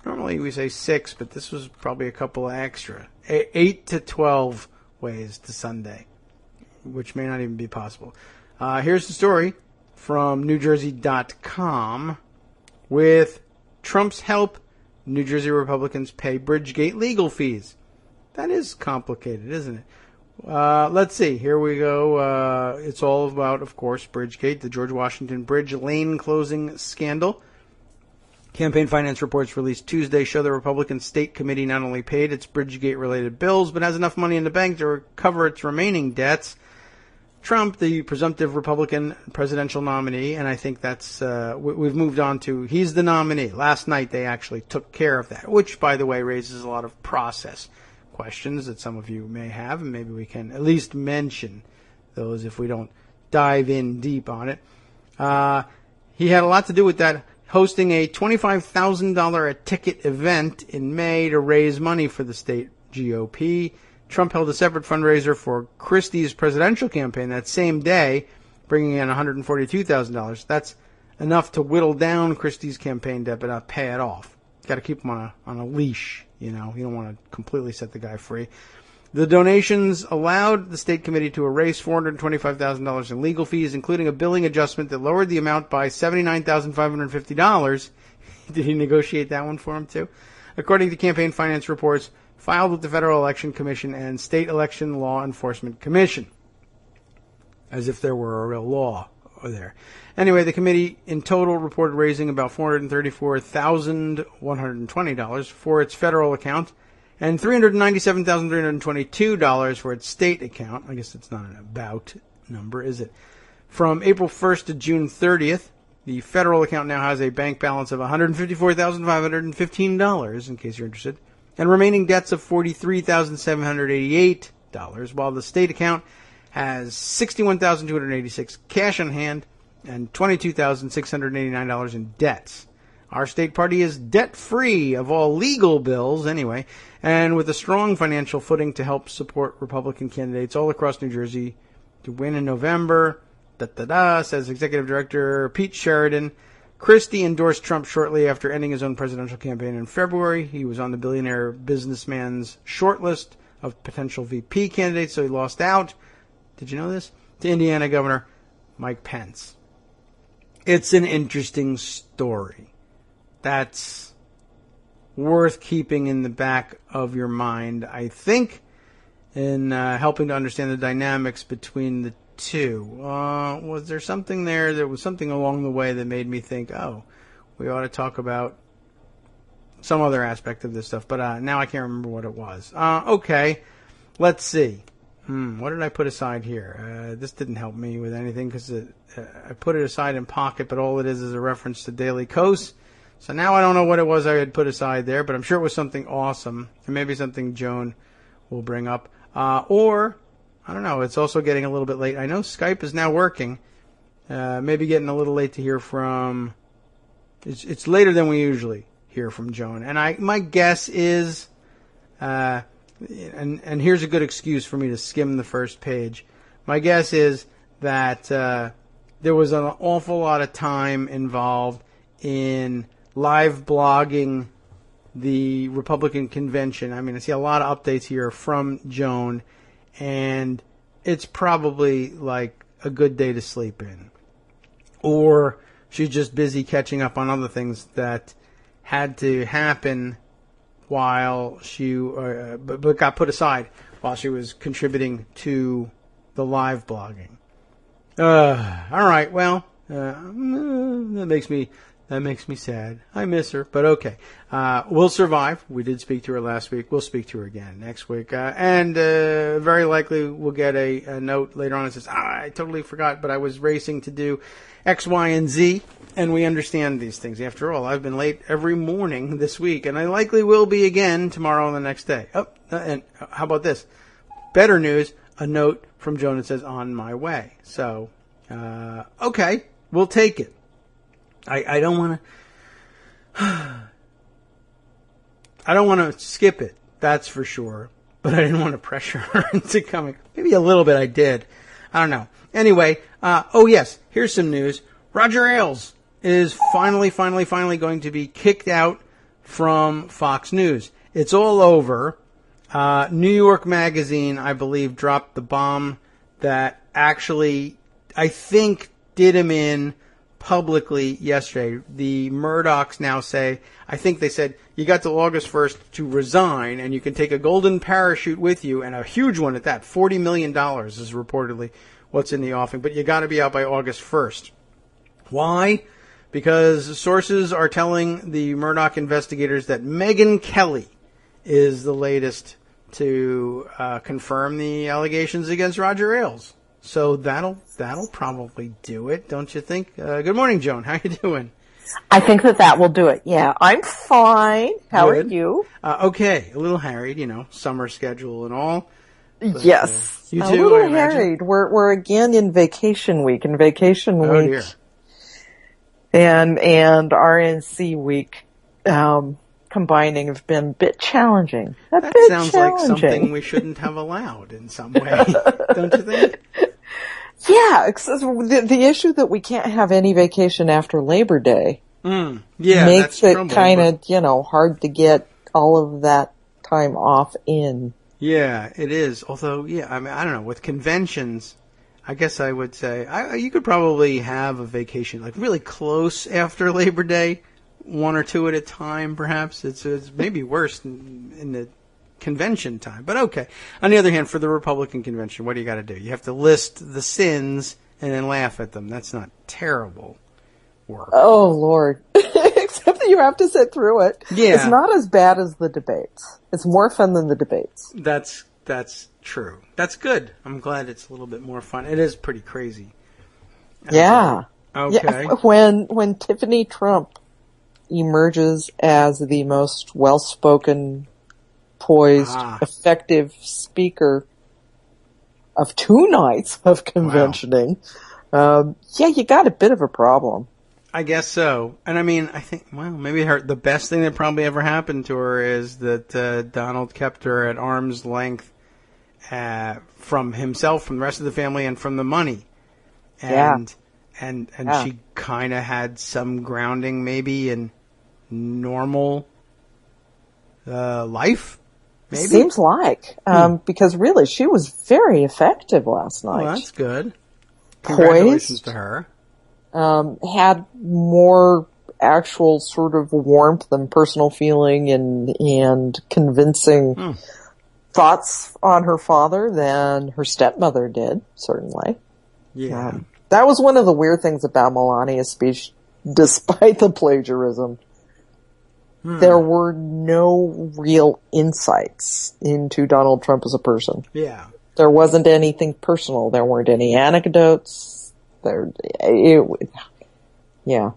Normally we say 6, but this was probably a couple of extra. 8 to 12 ways to Sunday, which may not even be possible. Here's the story from NewJersey.com. With Trump's help, New Jersey Republicans pay Bridgegate legal fees. That is complicated, isn't it? Let's see. Here we go. It's all about, of course, Bridgegate, the George Washington Bridge lane closing scandal. Campaign finance reports released Tuesday show the Republican State Committee not only paid its Bridgegate-related bills, but has enough money in the bank to cover its remaining debts. Trump, the presumptive Republican presidential nominee, and I think that's we've moved on to, he's the nominee. Last night they actually took care of that, which, by the way, raises a lot of process questions that some of you may have, and maybe we can at least mention those if we don't dive in deep on it. He had a lot to do with that, hosting a $25,000 a ticket event in May to raise money for the state GOP. Trump held a separate fundraiser for Christie's presidential campaign that same day, bringing in $142,000. That's enough to whittle down Christie's campaign debt, but not pay it off. Got to keep him on a leash, you know. You don't want to completely set the guy free. The donations allowed the state committee to erase $425,000 in legal fees, including a billing adjustment that lowered the amount by $79,550. Did he negotiate that one for him, too? According to campaign finance reports filed with the Federal Election Commission and State Election Law Enforcement Commission. As if there were a real law there. Anyway, the committee in total reported raising about $434,120 for its federal account and $397,322 for its state account. I guess it's not an about number, is it? From April 1st to June 30th, the federal account now has a bank balance of $154,515, in case you're interested, and remaining debts of $43,788, while the state account has $61,286 cash on hand and $22,689 in debts. Our state party is debt-free of all legal bills, anyway, and with a strong financial footing to help support Republican candidates all across New Jersey to win in November, says Executive Director Pete Sheridan. Christie endorsed Trump shortly after ending his own presidential campaign in February. He was on the billionaire businessman's shortlist of potential VP candidates, so he lost out, did you know this, to Indiana Governor Mike Pence. It's an interesting story. That's worth keeping in the back of your mind, I think, in helping to understand the dynamics between the two. Was there something there? There was something along the way that made me think, oh, we ought to talk about some other aspect of this stuff. But now I can't remember what it was. Okay, let's see. What did I put aside here? This didn't help me with anything because I put it aside in Pocket, but all it is a reference to Daily Kos. So now I don't know what it was I had put aside there, but I'm sure it was something awesome, and maybe something Joan will bring up. Or, I don't know, it's also getting a little bit late. I know Skype is now working. Maybe getting a little late to hear from... It's later than we usually hear from Joan. And my guess is... And here's a good excuse for me to skim the first page. My guess is that there was an awful lot of time involved in live blogging the Republican convention. I mean, I see a lot of updates here from Joan, and it's probably like a good day to sleep in. Or she's just busy catching up on other things that had to happen while she but got put aside while she was contributing to the live blogging. All right, well, that makes me sad. I miss her, but okay. We'll survive. We did speak to her last week. We'll speak to her again next week. And very likely we'll get a note later on that says, I totally forgot, but I was racing to do X, Y, and Z. And we understand these things. After all, I've been late every morning this week, and I likely will be again tomorrow and the next day. Oh, and how about this? Better news, a note from Joan that says, on my way. So, okay, we'll take it. I don't want to... I don't want to skip it, that's for sure. But I didn't want to pressure her into coming. Maybe a little bit I did. I don't know. Anyway, oh yes, here's some news. Roger Ailes is finally going to be kicked out from Fox News. It's all over. New York Magazine, I believe, dropped the bomb that actually, I think, did him in publicly yesterday. The Murdochs now say, I think they said, you got till August 1st to resign, and you can take a golden parachute with you, and a huge one at that. $40 million is reportedly what's in the offing, but you got to be out by August 1st. Why? Because sources are telling the Murdoch investigators that Megyn Kelly is the latest to confirm the allegations against Roger Ailes. So that'll probably do it, don't you think? Good morning, Joan. How you doing? I think that will do it. Yeah, I'm fine. How are you? Okay, a little harried, summer schedule and all. But, yes, you too. A little harried. We're again in vacation week. Oh, Dear. And RNC week combining have been a bit challenging. That sounds like something we shouldn't have allowed in some way, don't you think? Yeah, the issue that we can't have any vacation after Labor Day makes it kind of, hard to get all of that time off in. Yeah, it is. Although, I mean, I don't know, with conventions, I guess I would say you could probably have a vacation like really close after Labor Day, one or two at a time, perhaps. It's maybe worse in the convention time, but okay. On the other hand, for the Republican convention, what do you got to do? You have to list the sins and then laugh at them. That's not terrible work. Oh, Lord. Except that you have to sit through it. Yeah. It's not as bad as the debates. It's more fun than the debates. That's true. That's good. I'm glad it's a little bit more fun. It is pretty crazy. Yeah. Okay. Yeah. When Tiffany Trump emerges as the most well-spoken, poised, effective speaker of 2 nights of conventioning, you got a bit of a problem. I guess so. And I mean, I think, maybe the best thing that probably ever happened to her is that Donald kept her at arm's length from himself, from the rest of the family, and from the money. And she kind of had some grounding maybe in normal life, maybe? Seems like. Because really, she was very effective last night. Well, that's good. Congratulations to her. Had more actual sort of warmth and personal feeling and convincing thoughts on her father than her stepmother did, certainly. Yeah. That was one of the weird things about Melania's speech, despite the plagiarism. There were no real insights into Donald Trump as a person. Yeah. There wasn't anything personal. There weren't any anecdotes. Yeah.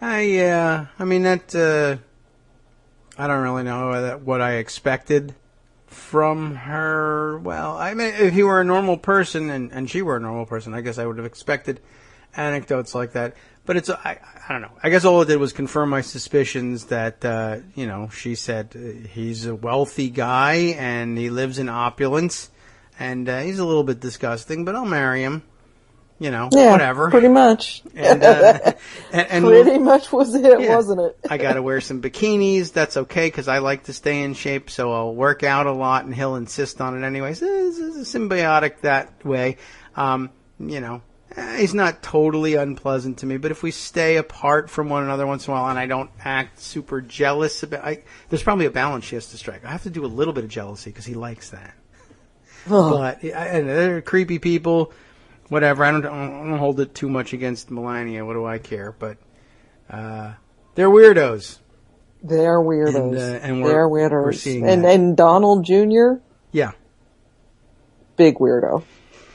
I mean, that, I don't really know what I expected from her. Well, I mean, if he were a normal person and she were a normal person, I guess I would have expected anecdotes like that. But I don't know. I guess all it did was confirm my suspicions that, she said he's a wealthy guy and he lives in opulence and he's a little bit disgusting, but I'll marry him. Whatever. Pretty much. And pretty much was it, wasn't it? I got to wear some bikinis. That's okay because I like to stay in shape, so I'll work out a lot, and he'll insist on it anyways. It's symbiotic that way. He's not totally unpleasant to me, but if we stay apart from one another once in a while and I don't act super jealous there's probably a balance she has to strike. I have to do a little bit of jealousy because he likes that. But and they're creepy people. Whatever, I don't hold it too much against Melania. What do I care? But they're weirdos. They're weirdos. And they're weirdos. We're seeing and Donald Jr. Yeah, big weirdo.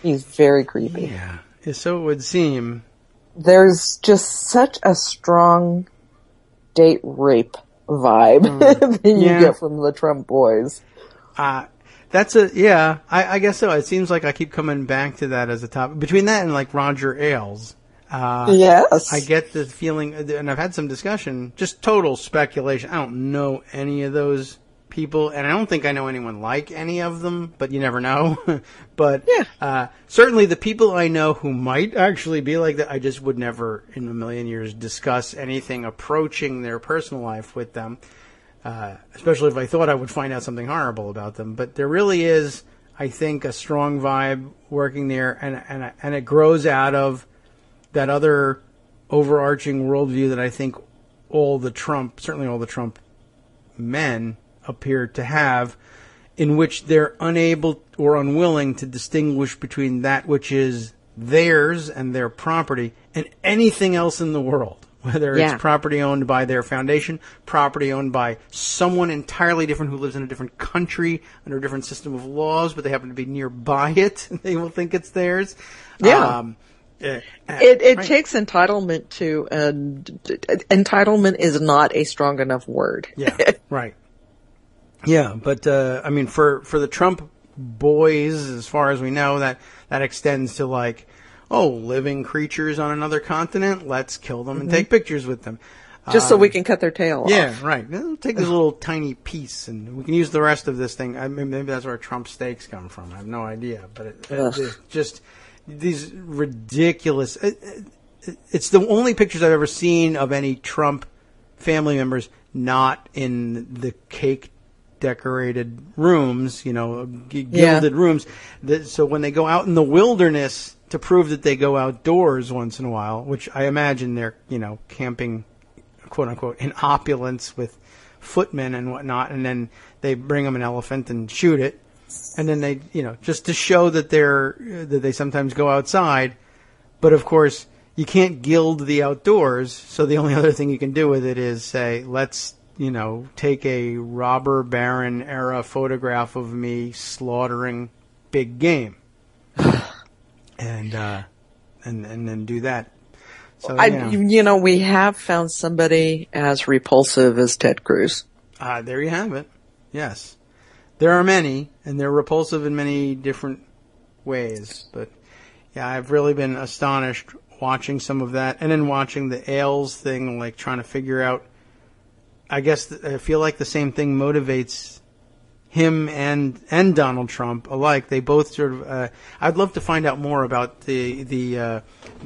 He's very creepy. Yeah, so it would seem. There's just such a strong date rape vibe that you get from the Trump boys. I guess so. It seems like I keep coming back to that as a topic. Between that and like Roger Ailes. Yes. I get the feeling, and I've had some discussion, just total speculation. I don't know any of those people, and I don't think I know anyone like any of them, but you never know. But certainly the people I know who might actually be like that, I just would never in a million years discuss anything approaching their personal life with them. Especially if I thought I would find out something horrible about them. But there really is, I think, a strong vibe working there, and it grows out of that other overarching worldview that I think certainly all the Trump men appear to have, in which they're unable or unwilling to distinguish between that which is theirs and their property and anything else in the world. Whether it's property owned by their foundation, property owned by someone entirely different who lives in a different country under a different system of laws, but they happen to be nearby it, they will think it's theirs. Yeah. It takes entitlement to, entitlement is not a strong enough word. Yeah, right. Yeah, but, for the Trump boys, as far as we know, that extends to like, living creatures on another continent, let's kill them and take pictures with them. Just so we can cut their tail off. Yeah, right. We'll take this little tiny piece and we can use the rest of this thing. Maybe that's where Trump steaks come from. I have no idea. But it's just these ridiculous... It's the only pictures I've ever seen of any Trump family members not in the cake-decorated rooms, gilded rooms. So when they go out in the wilderness... to prove that they go outdoors once in a while, which I imagine they're, camping, quote unquote, in opulence with footmen and whatnot, and then they bring them an elephant and shoot it, and then they, just to show that they sometimes go outside, but of course you can't gild the outdoors, so the only other thing you can do with it is say, let's, take a robber baron era photograph of me slaughtering big game. And then do that. So, we have found somebody as repulsive as Ted Cruz. There you have it. Yes. There are many, and they're repulsive in many different ways. But, I've really been astonished watching some of that, and then watching the Ailes thing, like trying to figure out, I guess, I feel like the same thing motivates him and Donald Trump alike. They both sort of. I'd love to find out more about the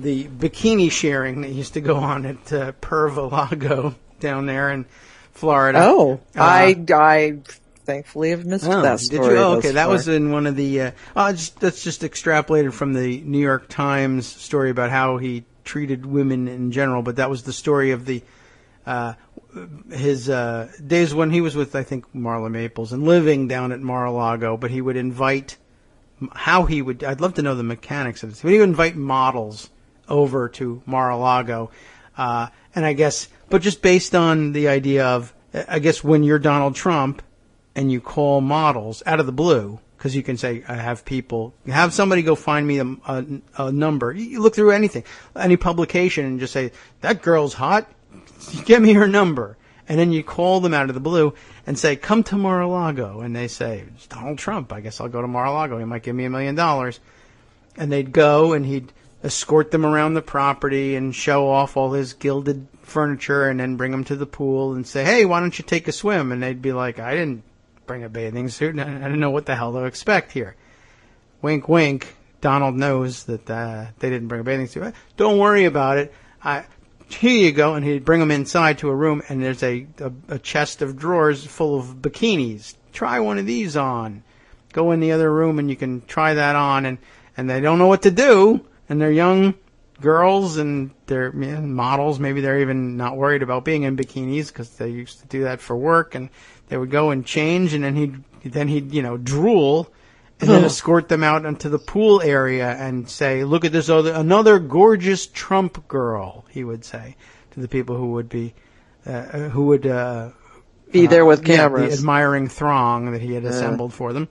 bikini sharing that used to go on at Perva-Lago down there in Florida. Oh, I thankfully have missed that story. Did you? Oh, okay, that was in one of the. That's just extrapolated from the New York Times story about how he treated women in general. But that was the story of the his days when he was with, I think, Marla Maples and living down at Mar-a-Lago, but he would invite, I'd love to know the mechanics of this, but he would invite models over to Mar-a-Lago, and I guess, but just based on the idea of, I guess when you're Donald Trump and you call models out of the blue, because you can say, I have somebody go find me a number. You look through anything, any publication, and just say, that girl's hot, give me her number. And then you call them out of the blue and say, come to Mar-a-Lago. And they say, it's Donald Trump. I guess I'll go to Mar-a-Lago. He might give me $1 million. And they'd go and he'd escort them around the property and show off all his gilded furniture and then bring them to the pool and say, hey, why don't you take a swim? And they'd be like, I didn't bring a bathing suit. And I didn't know what the hell to expect here. Wink, wink. Donald knows that they didn't bring a bathing suit. Don't worry about it. Here you go. And he'd bring them inside to a room, and there's a chest of drawers full of bikinis. Try one of these on. Go in the other room, and you can try that on. And they don't know what to do. And they're young girls, and they're models. Maybe they're even not worried about being in bikinis because they used to do that for work. And they would go and change, and then he'd drool, and then escort them out into the pool area and say, look at this another gorgeous Trump girl, he would say to the people who would be there with cameras. The admiring throng that he had assembled for them.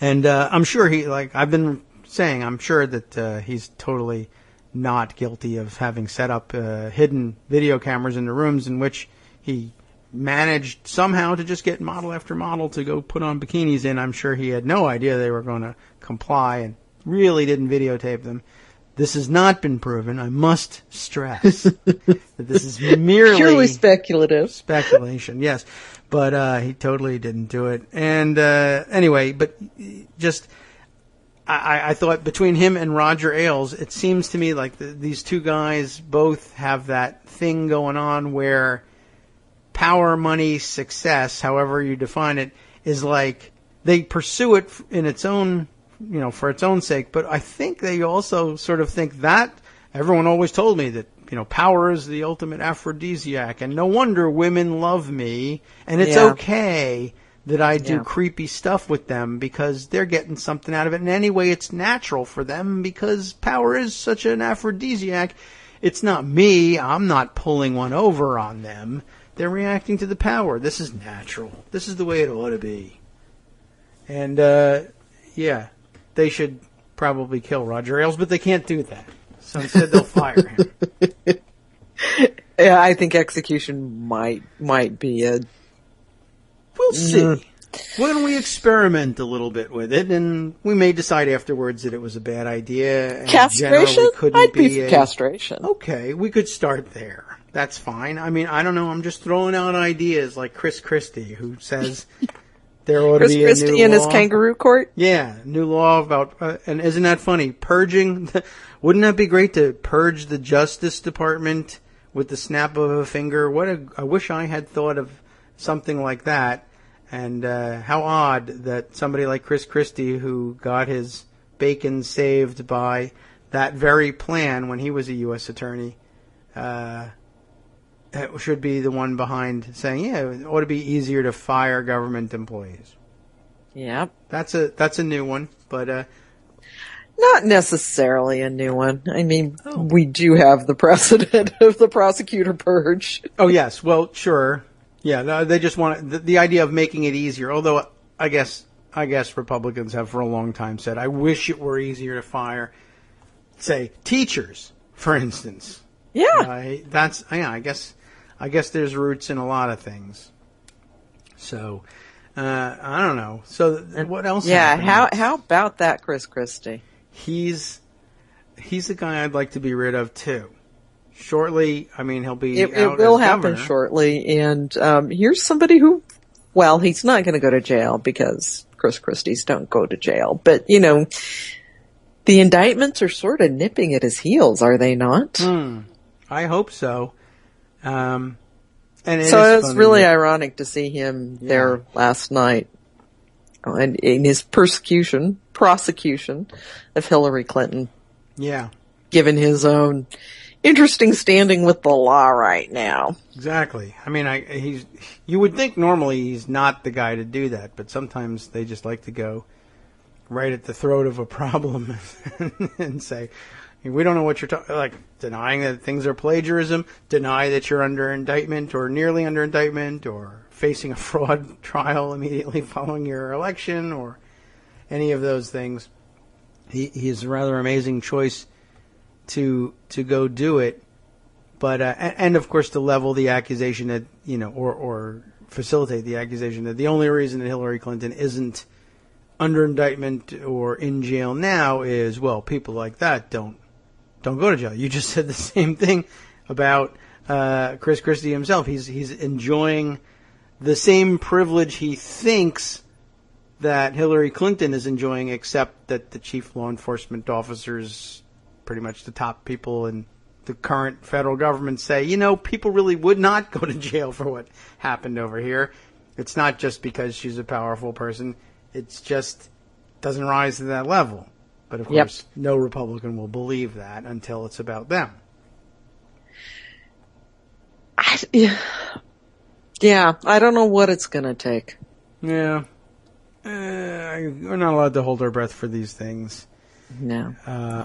And I'm sure I've been saying, I'm sure that he's totally not guilty of having set up hidden video cameras in the rooms in which he managed somehow to just get model after model to go put on bikinis in. I'm sure he had no idea they were going to comply and really didn't videotape them. This has not been proven. I must stress that this is merely purely speculative. Speculation, yes. But he totally didn't do it. And anyway, but just I thought between him and Roger Ailes, it seems to me like these two guys both have that thing going on where power, money, success, however you define it, is like they pursue it in its own, for its own sake. But I think they also sort of think that everyone always told me that, power is the ultimate aphrodisiac, and no wonder women love me, and it's okay that I do creepy stuff with them because they're getting something out of it. And anyway, it's natural for them because power is such an aphrodisiac. It's not me. I'm not pulling one over on them. They're reacting to the power. This is natural. This is the way it ought to be. And, they should probably kill Roger Ailes, but they can't do that. So instead they'll fire him. Yeah, I think execution might be a... We'll see. Why don't we experiment a little bit with it, and we may decide afterwards that it was a bad idea. And castration? I'd be for castration. Okay, we could start there. That's fine. I mean, I don't know. I'm just throwing out ideas like Chris Christie, who says there ought to be a new law. Chris Christie in his kangaroo court? Yeah, new law about, and isn't that funny? Purging, wouldn't that be great to purge the Justice Department with the snap of a finger? I wish I had thought of something like that. And how odd that somebody like Chris Christie, who got his bacon saved by that very plan when he was a U.S. attorney, should be the one behind saying, it ought to be easier to fire government employees. Yeah. That's a new one, but not necessarily a new one. I mean, we do have the precedent of the prosecutor purge. Oh, yes. Well, sure. Yeah, they just want the idea of making it easier, although I guess Republicans have for a long time said, I wish it were easier to fire, say, teachers, for instance. Yeah. I guess there's roots in a lot of things. So, I don't know. So, what else? Yeah, how about that, Chris Christie? He's a guy I'd like to be rid of too. Shortly, I mean, he'll be. It will happen shortly, and here's somebody who, well, he's not going to go to jail because Chris Christie's don't go to jail, but the indictments are sort of nipping at his heels, are they not? I hope so. And it's really ironic to see him there last night, and in his prosecution of Hillary Clinton. Yeah, given his own interesting standing with the law right now. Exactly. I mean, you would think normally he's not the guy to do that, but sometimes they just like to go right at the throat of a problem and say, we don't know what you're talking, like denying that things are plagiarism, deny that you're under indictment or nearly under indictment or facing a fraud trial immediately following your election or any of those things. He's a rather amazing choice to go do it. But, and of course to level the accusation that, or facilitate the accusation that the only reason that Hillary Clinton isn't under indictment or in jail now is, well, people like that don't go to jail. You just said the same thing about Chris Christie himself. He's enjoying the same privilege he thinks that Hillary Clinton is enjoying, except that the chief law enforcement officers, pretty much the top people in the current federal government, say, people really would not go to jail for what happened over here. It's not just because she's a powerful person. It's just doesn't rise to that level. But, of course, no Republican will believe that until it's about them. Yeah, I don't know what it's going to take. Yeah. We're not allowed to hold our breath for these things. No.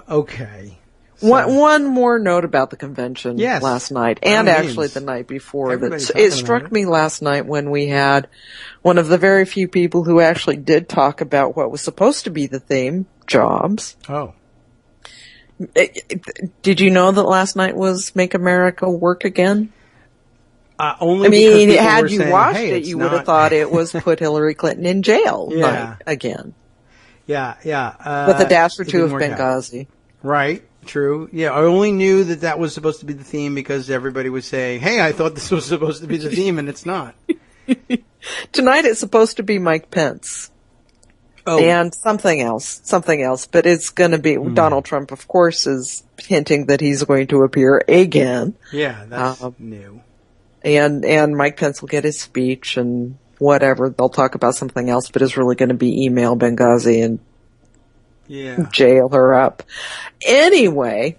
Okay. So, one more note about the convention last night, and actually the night before. It struck me last night when we had one of the very few people who actually did talk about what was supposed to be the theme, jobs. Oh. Did you know that last night was Make America Work Again? Only had you saying, watched hey, it, you would have thought it was put Hillary Clinton in jail night again. Yeah. With a dash or two of Benghazi. Right. True. Yeah, I only knew that was supposed to be the theme because everybody was saying, hey, I thought this was supposed to be the theme, and it's not. Tonight it's supposed to be Mike Pence. Oh. And something else. But it's going to be Donald Trump, of course, is hinting that he's going to appear again. Yeah, that's new. And Mike Pence will get his speech and whatever. They'll talk about something else, but it's really going to be email Benghazi and jail her up. Anyway,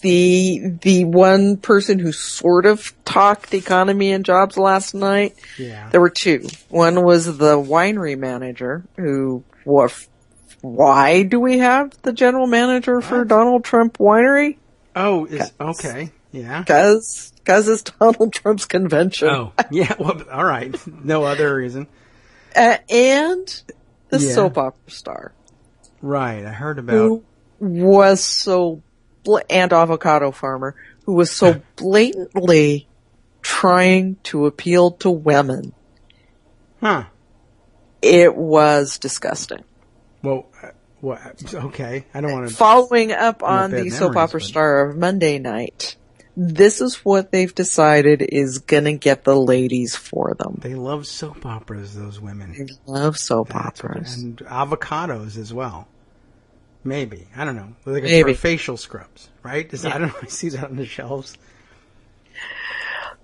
the one person who sort of talked economy and jobs last night, there were two. One was the winery manager who, why do we have the general manager for Donald Trump Winery? Oh, okay. Yeah. Because it's Donald Trump's convention. Oh, yeah. Well, all right. No other reason. And the soap opera star. Right. I heard about. Who was so, and avocado farmer, who was so blatantly trying to appeal to women. Huh. It was disgusting. Well, okay. I don't want to. Following up on the soap opera star of Monday night, this is what they've decided is going to get the ladies for them. They love soap operas, those women. They love soap operas. And avocados as well. Maybe. I don't know. Like for facial scrubs, right? I don't know. I see that on the shelves.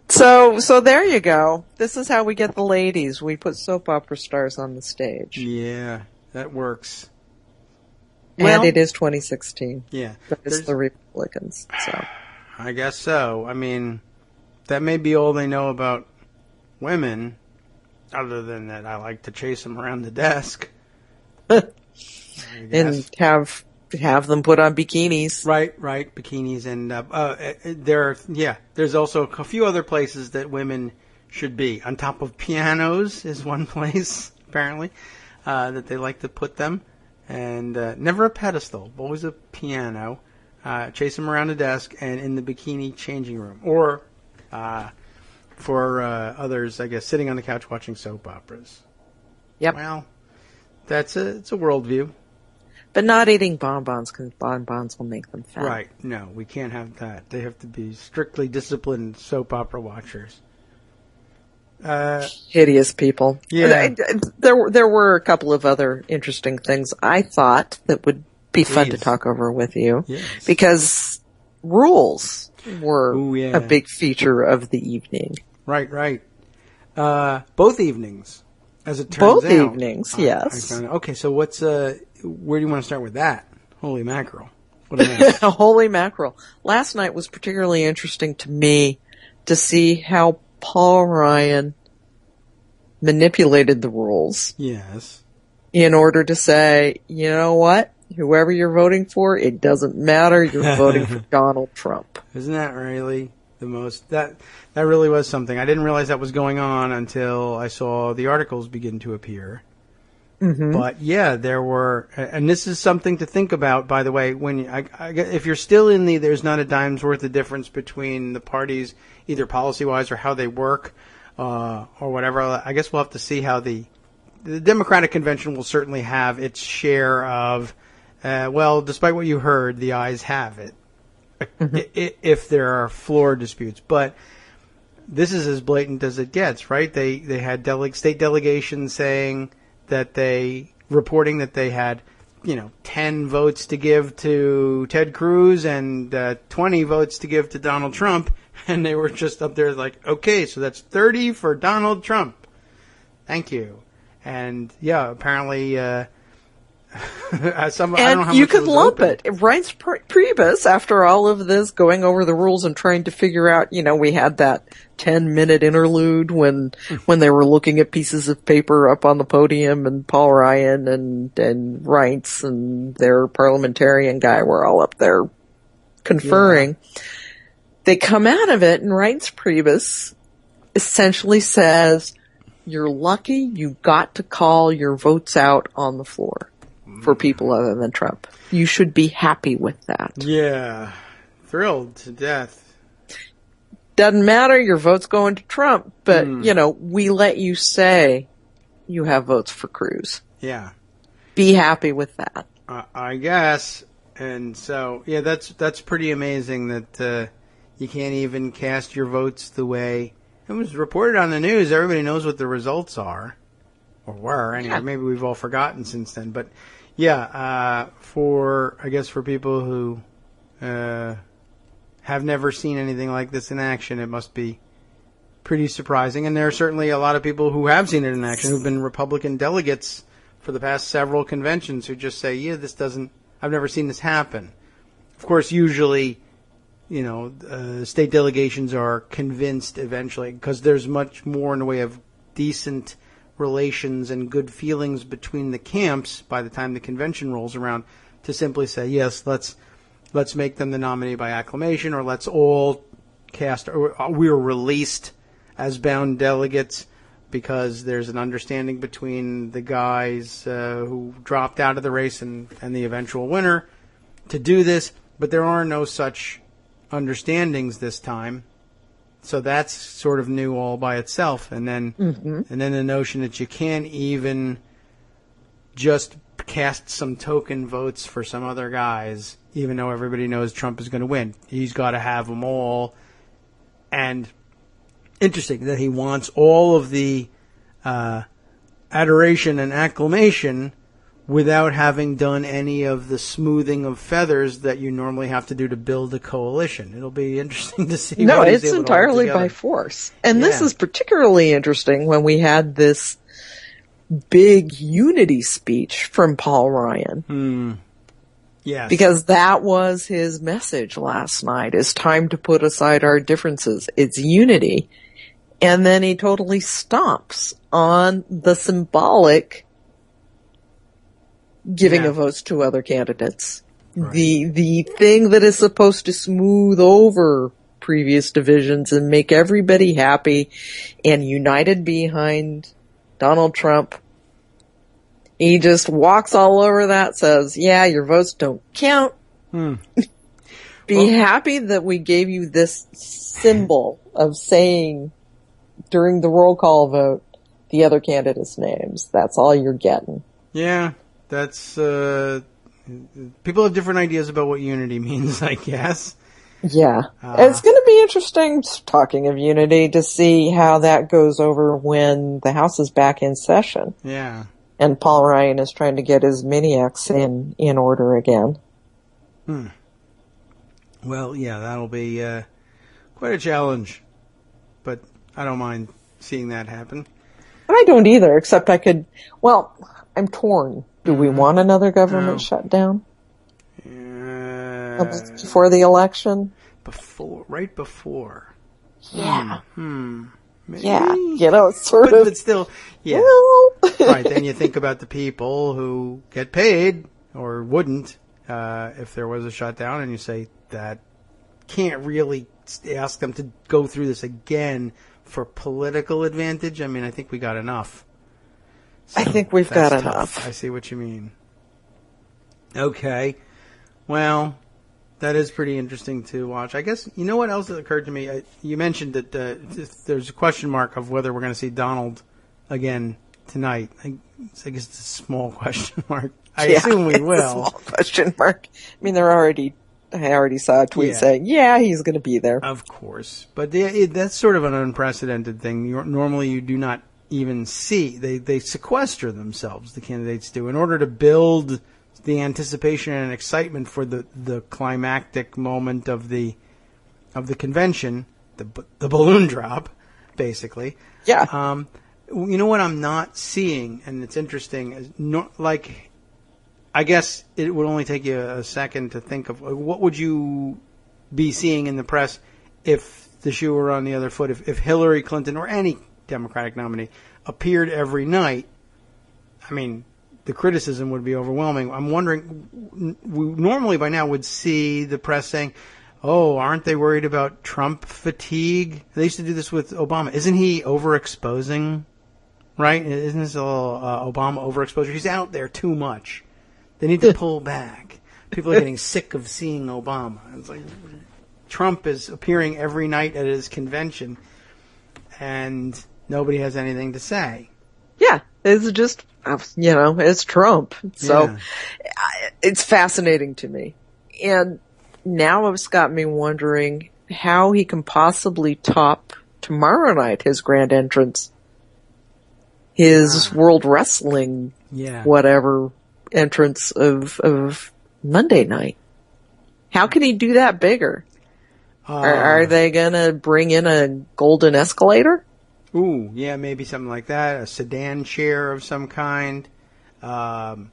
So there you go. This is how we get the ladies. We put soap opera stars on the stage. Yeah, that works. And it is 2016. Yeah. But it's the Republicans, so. I guess so. I mean, that may be all they know about women, other than that I like to chase them around the desk. And have them put on bikinis. Right, bikinis. And there's also a few other places that women should be. On top of pianos is one place, apparently, that they like to put them. And never a pedestal, always a piano. Chase them around the desk and in the bikini changing room. Or, for others, I guess, sitting on the couch watching soap operas. Yep. Well, it's a worldview. But not eating bonbons, because bonbons will make them fat. Right. No, we can't have that. They have to be strictly disciplined soap opera watchers. Hideous people. Yeah. There were a couple of other interesting things I thought that would be fun to talk over with you. Yes. Because rules were a big feature of the evening. Right. Both evenings, as it turns out. Both evenings, yes. Okay, so what's where do you want to start with that? Holy mackerel. What do you mean? Holy mackerel. Last night was particularly interesting to me to see how Paul Ryan manipulated the rules Yes. in order to say, you know what? Whoever you're voting for, it doesn't matter. You're voting for Donald Trump. Isn't that really the most... That really was something. I didn't realize that was going on until I saw the articles begin to appear. Mm-hmm. But yeah, there were... And this is something to think about, by the way. When if you're still in there's not a dime's worth of difference between the parties, either policy-wise or how they work, or whatever, I guess we'll have to see how the Democratic Convention will certainly have its share of... well, despite what you heard, the ayes have it. If there are floor disputes. But this is as blatant as it gets, right? They had state delegations saying that reporting that they had, 10 votes to give to Ted Cruz and 20 votes to give to Donald Trump. And they were just up there like, okay, so that's 30 for Donald Trump. Thank you. And yeah, apparently... I don't know how And you much could was lump open. it. Reince Priebus, after all of this, going over the rules and trying to figure out, we had that 10-minute interlude when they were looking at pieces of paper up on the podium, and Paul Ryan and Reince and their parliamentarian guy were all up there conferring. Yeah. They come out of it, and Reince Priebus essentially says, you're lucky you got to call your votes out on the floor for people other than Trump. You should be happy with that. Yeah. Thrilled to death. Doesn't matter, your vote's going to Trump, but, we let you say you have votes for Cruz. Yeah. Be happy with that. I guess. And so, yeah, that's pretty amazing that you can't even cast your votes the way it was reported on the news. Everybody knows what the results are, or were anyway. Yeah. Maybe we've all forgotten since then. But yeah, for people who have never seen anything like this in action, it must be pretty surprising. And there are certainly a lot of people who have seen it in action, who've been Republican delegates for the past several conventions, who just say, "Yeah, I've never seen this happen." Of course, usually, state delegations are convinced eventually, because there's much more in the way of decent relations and good feelings between the camps by the time the convention rolls around, to simply say, yes, let's make them the nominee by acclamation, or let's all cast, or we're released as bound delegates because there's an understanding between the guys who dropped out of the race and the eventual winner to do this. But there are no such understandings this time, so that's sort of new all by itself. And then the notion that you can't even just cast some token votes for some other guys, even though everybody knows Trump is going to win. He's got to have them all. And interesting that he wants all of the adoration and acclamation without having done any of the smoothing of feathers that you normally have to do to build a coalition. It'll be interesting to see. No, it's entirely by force. And this is particularly interesting when we had this big unity speech from Paul Ryan. Yes. Because that was his message last night. It's time to put aside our differences. It's unity. And then he totally stomps on the symbolic giving of votes to other candidates. Right. The thing that is supposed to smooth over previous divisions and make everybody happy and united behind Donald Trump. He just walks all over that, says, yeah, your votes don't count. Be happy that we gave you this symbol of saying during the roll call vote the other candidates' names. That's all you're getting. Yeah. That's, people have different ideas about what unity means, I guess. Yeah. It's going to be interesting, talking of unity, to see how that goes over when the House is back in session. Yeah. And Paul Ryan is trying to get his mini-X in order again. Well, yeah, that'll be quite a challenge. But I don't mind seeing that happen. I don't either, except I'm torn. Do we want another government shutdown? A month before the election? Right before. Yeah. Maybe. Yeah, sort but, of. But still, yeah. Well. Right, then you think about the people who get paid, or wouldn't, if there was a shutdown, and you say that can't really ask them to go through this again for political advantage. I mean, I think we got enough. So I think we've got tough. enough. I see what you mean. Okay. Well, that is pretty interesting to watch. I guess, you know what else occurred to me? You mentioned that there's a question mark of whether we're going to see Donald again tonight. I guess it's a small question mark. I assume we will. A small question mark. I mean, I already saw a tweet saying, he's going to be there. Of course. But that's sort of an unprecedented thing. Normally you do not even see. They sequester themselves, the candidates do, in order to build the anticipation and excitement for the climactic moment of the convention, the balloon drop, basically. Yeah. You know what I'm not seeing, and it's interesting, is I guess it would only take you a second to think of what would you be seeing in the press if the shoe were on the other foot, if Hillary Clinton or any Democratic nominee appeared every night. I mean, the criticism would be overwhelming. I'm wondering, we normally by now would see the press saying, oh, aren't they worried about Trump fatigue? They used to do this with Obama. Isn't he overexposing? Right? Isn't this a little Obama overexposure? He's out there too much. They need to pull back. People are getting sick of seeing Obama. It's like Trump is appearing every night at his convention, and nobody has anything to say. Yeah, it's just, it's Trump. So it's fascinating to me. And now it's got me wondering how he can possibly top tomorrow night, his grand entrance, his World Wrestling, whatever entrance of Monday night. How can he do that bigger? Are they going to bring in a golden escalator? Ooh, yeah, maybe something like that. A sedan chair of some kind. Like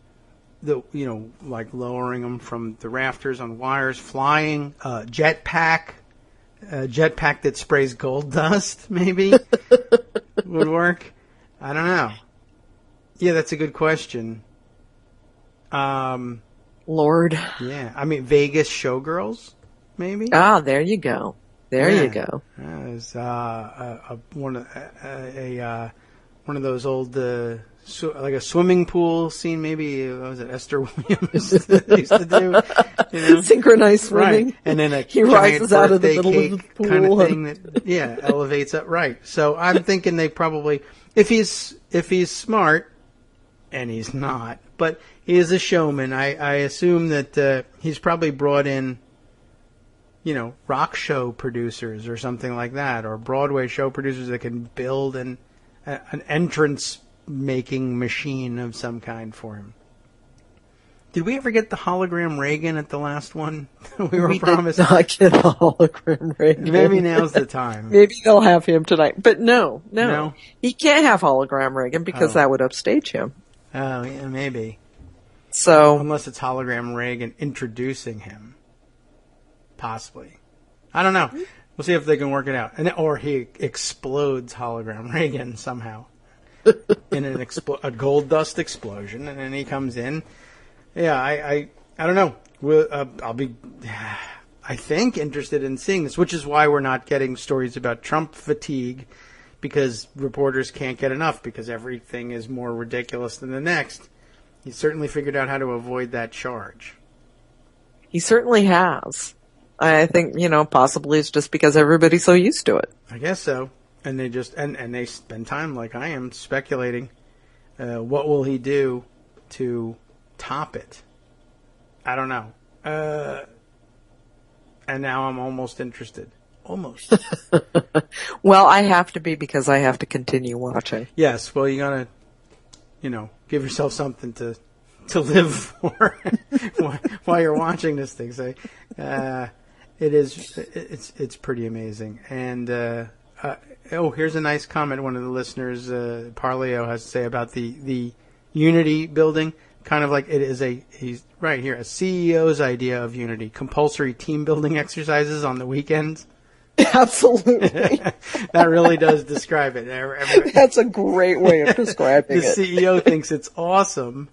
lowering them from the rafters on wires, flying. Jetpack. Jetpack that sprays gold dust, maybe, would work. I don't know. Yeah, that's a good question. Lord. Yeah, I mean, Vegas showgirls, maybe? Ah, there you go. You go. There's one of those old like a swimming pool scene. Maybe what was it Esther Williams that used to do? Synchronized swimming. Right. And then he rises out of the middle of the pool kind of thing that elevates up. Right. So I'm thinking they probably, if he's smart, and he's not, but he is a showman. I assume that he's probably brought in, rock show producers or something like that, or Broadway show producers that can build an entrance-making machine of some kind for him. Did we ever get the hologram Reagan at the last one? we were promised. Did not get a hologram Reagan. Maybe now's the time. Maybe they'll have him tonight. But no. He can't have hologram Reagan because that would upstage him. Oh, yeah, maybe. So unless it's hologram Reagan introducing him. Possibly. I don't know. We'll see if they can work it out. Or he explodes hologram Reagan somehow in a gold dust explosion, and then he comes in. Yeah, I don't know. I'll be, I think, interested in seeing this, which is why we're not getting stories about Trump fatigue, because reporters can't get enough, because everything is more ridiculous than the next. He certainly figured out how to avoid that charge. He certainly has. I think, possibly it's just because everybody's so used to it. I guess so. And they just, and they spend time, like I am, speculating, what will he do to top it? I don't know. And now I'm almost interested. Almost. Well, I have to be, because I have to continue watching. Yes. Well, you gotta, give yourself something to live for while you're watching this thing. So, it's pretty amazing. And, here's a nice comment one of the listeners, Parleo, has to say about the Unity building. kind of like it is he's right here, a CEO's idea of unity. Compulsory team building exercises on the weekends. Absolutely. That really does describe it. That's a great way of describing the it. CEO thinks it's awesome.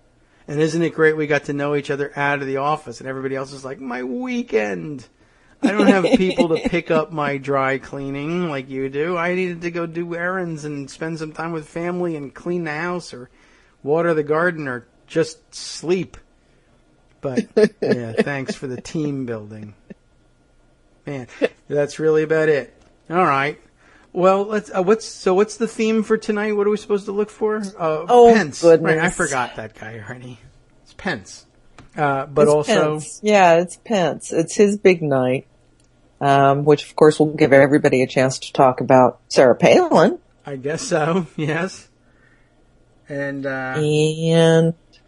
And isn't it great we got to know each other out of the office? And everybody else is like, my weekend. I don't have people to pick up my dry cleaning like you do. I needed to go do errands and spend some time with family and clean the house or water the garden or just sleep. But, yeah, thanks for the team building. Man, that's really about it. All right. Well, let's. What's the theme for tonight? What are we supposed to look for? Pence. Goodness. Right, I forgot that guy already. It's Pence. But It's also, Pence. Yeah, it's Pence. It's his big night, which of course will give everybody a chance to talk about Sarah Palin. I guess so. Yes. And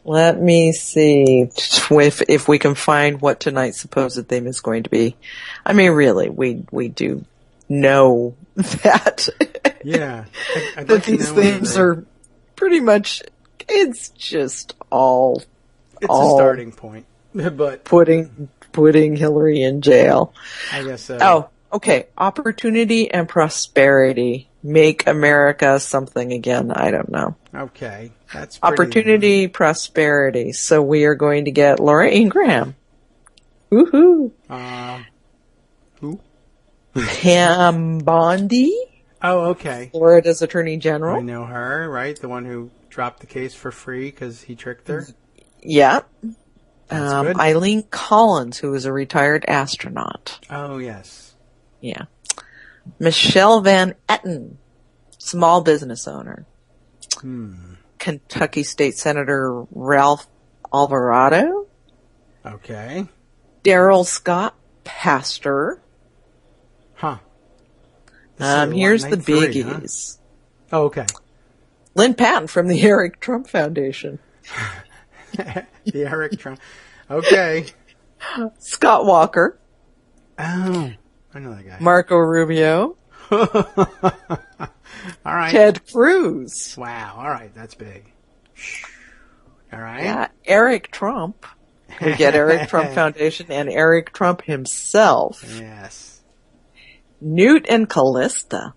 let me see if we can find what tonight's supposed theme is going to be. I mean, really, we do know that. Yeah, that these themes are pretty much. It's just all. It's a starting point, but putting Hillary in jail. I guess so. Oh, okay. Opportunity and prosperity. Make America something again. I don't know. Okay. That's Opportunity, prosperity. So we are going to get Laura Ingraham. Woohoo. Who? Pam Bondi. Oh, okay. Florida's Attorney General. I know her, right? The one who dropped the case for free because he tricked her. Yeah. That's good. Eileen Collins, who is a retired astronaut. Oh, yes. Yeah. Michelle Van Etten, small business owner. Kentucky State Senator Ralph Alvarado. Okay. Daryl Scott, pastor. Huh. Here's the biggies. Huh? Oh, okay. Lynn Patton from the Eric Trump Foundation. The Eric Trump. Okay. Scott Walker. Oh, I know that guy. Marco Rubio. All right. Ted Cruz. Wow. All right. That's big. All right. Yeah. Eric Trump. We get Eric Trump Foundation and Eric Trump himself. Yes. Newt and Callista.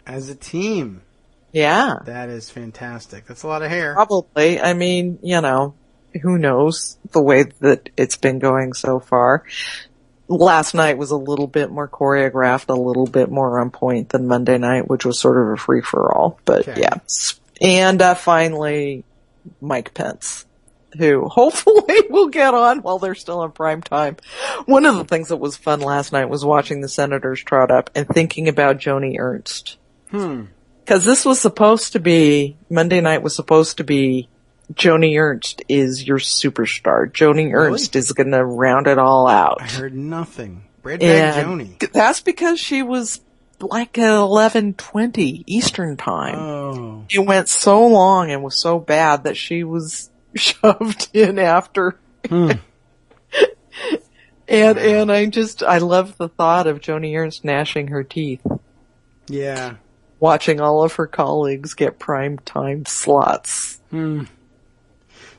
As a team. Yeah. That is fantastic. That's a lot of hair. Probably. I mean, who knows the way that it's been going so far. Last night was a little bit more choreographed, a little bit more on point than Monday night, which was sort of a free-for-all. But okay. Yeah. And finally, Mike Pence, who hopefully will get on while they're still in prime time. One of the things that was fun last night was watching the senators trot up and thinking about Joni Ernst. Because this was supposed to be, Monday night was supposed to be, Joni Ernst is your superstar. Joni Ernst is going to round it all out. I heard nothing. Bread bag Joni. That's because she was like at 11:20 Eastern time. Oh. It went so long and was so bad that she was shoved in after. And I love the thought of Joni Ernst gnashing her teeth. Yeah. Watching all of her colleagues get prime time slots.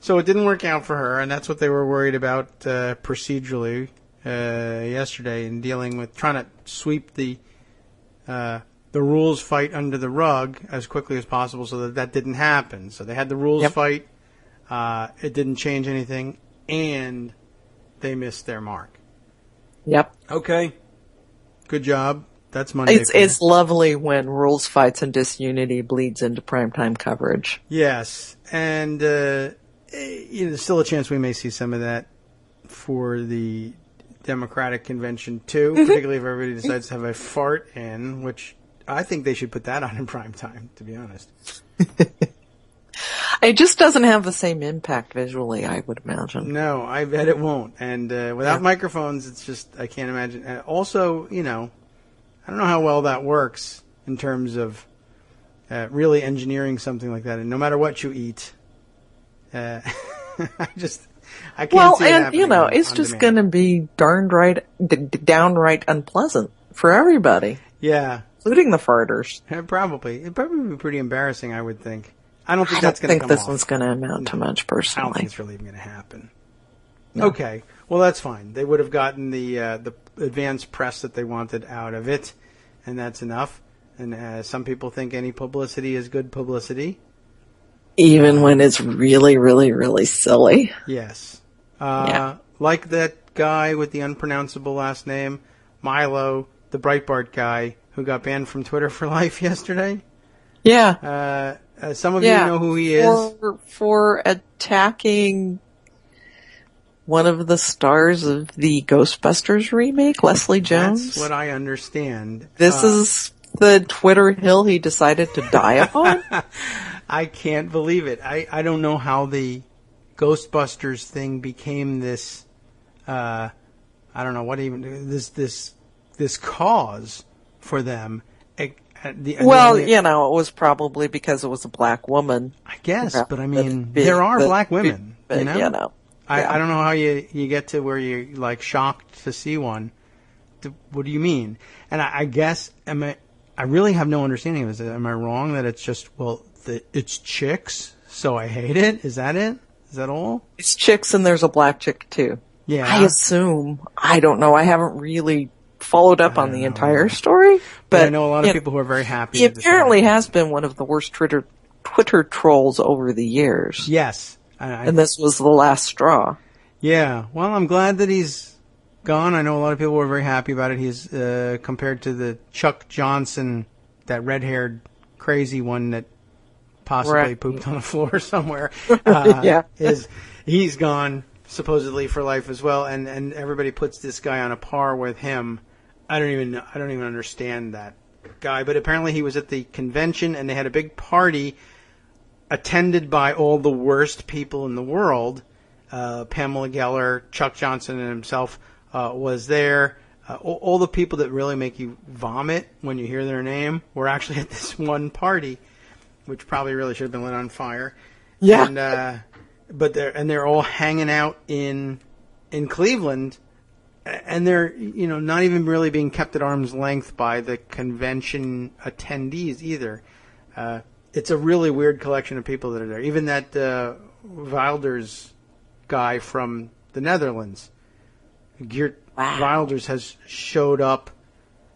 So it didn't work out for her, and that's what they were worried about procedurally yesterday in dealing with trying to sweep the rules fight under the rug as quickly as possible so that didn't happen. So they had the rules fight. It didn't change anything, and they missed their mark. Yep. Okay. Good job. That's Monday. It's lovely when rules fights and disunity bleeds into primetime coverage. Yes, and there's still a chance we may see some of that for the Democratic convention too, particularly if everybody decides to have a fart in, which I think they should put that on in prime time, to be honest. It just doesn't have the same impact visually, I would imagine. No, I bet it won't. And without microphones, it's just, I can't imagine. And also, I don't know how well that works in terms of really engineering something like that. And no matter what you eat, I can't see it happening it's just going to be downright unpleasant for everybody. Yeah. Including the farters. It'd probably be pretty embarrassing, I would think. I don't think I don't that's going to think come this off. one's going to amount to much, I don't think personally. it's really even going to happen. No. Okay, well that's fine. They would have gotten the advanced press that they wanted out of it, and that's enough. And some people think any publicity is good publicity. Even when it's really, really, really silly. Yes. Yeah. Like that guy with the unpronounceable last name, Milo, the Breitbart guy, who got banned from Twitter for life yesterday. Yeah. Some of you know who he is. For attacking one of the stars of the Ghostbusters remake, Leslie Jones. That's what I understand. This is the Twitter hill he decided to die upon? I can't believe it. I don't know how the Ghostbusters thing became this, I don't know what even, this cause for them. It was probably because it was a black woman. I guess, but I mean, there are black women, you know? I don't know how you get to where you're, like, shocked to see one. What do you mean? And I guess, I really have no understanding of this. Am I wrong that it's just, it's chicks, so I hate it? Is that it? Is that all? It's chicks and there's a black chick too. Yeah. I assume. I don't know. I haven't really followed up on the entire story. But I know a lot of people who are very happy. He apparently has been one of the worst Twitter trolls over the years. Yes. And this was the last straw. Yeah. Well, I'm glad that he's gone. I know a lot of people were very happy about it. He's compared to the Chuck Johnson, that red-haired crazy one that possibly pooped on the floor somewhere. He's gone supposedly for life as well, and everybody puts this guy on a par with him. I don't even understand that guy. But apparently he was at the convention and they had a big party attended by all the worst people in the world. Pamela Geller, Chuck Johnson, and himself was there. All the people that really make you vomit when you hear their name were actually at this one party, which probably really should have been lit on fire. Yeah. And they're all hanging out in Cleveland, and they're not even really being kept at arm's length by the convention attendees either. It's a really weird collection of people that are there. Even that Wilders guy from the Netherlands, Geert Wilders, has showed up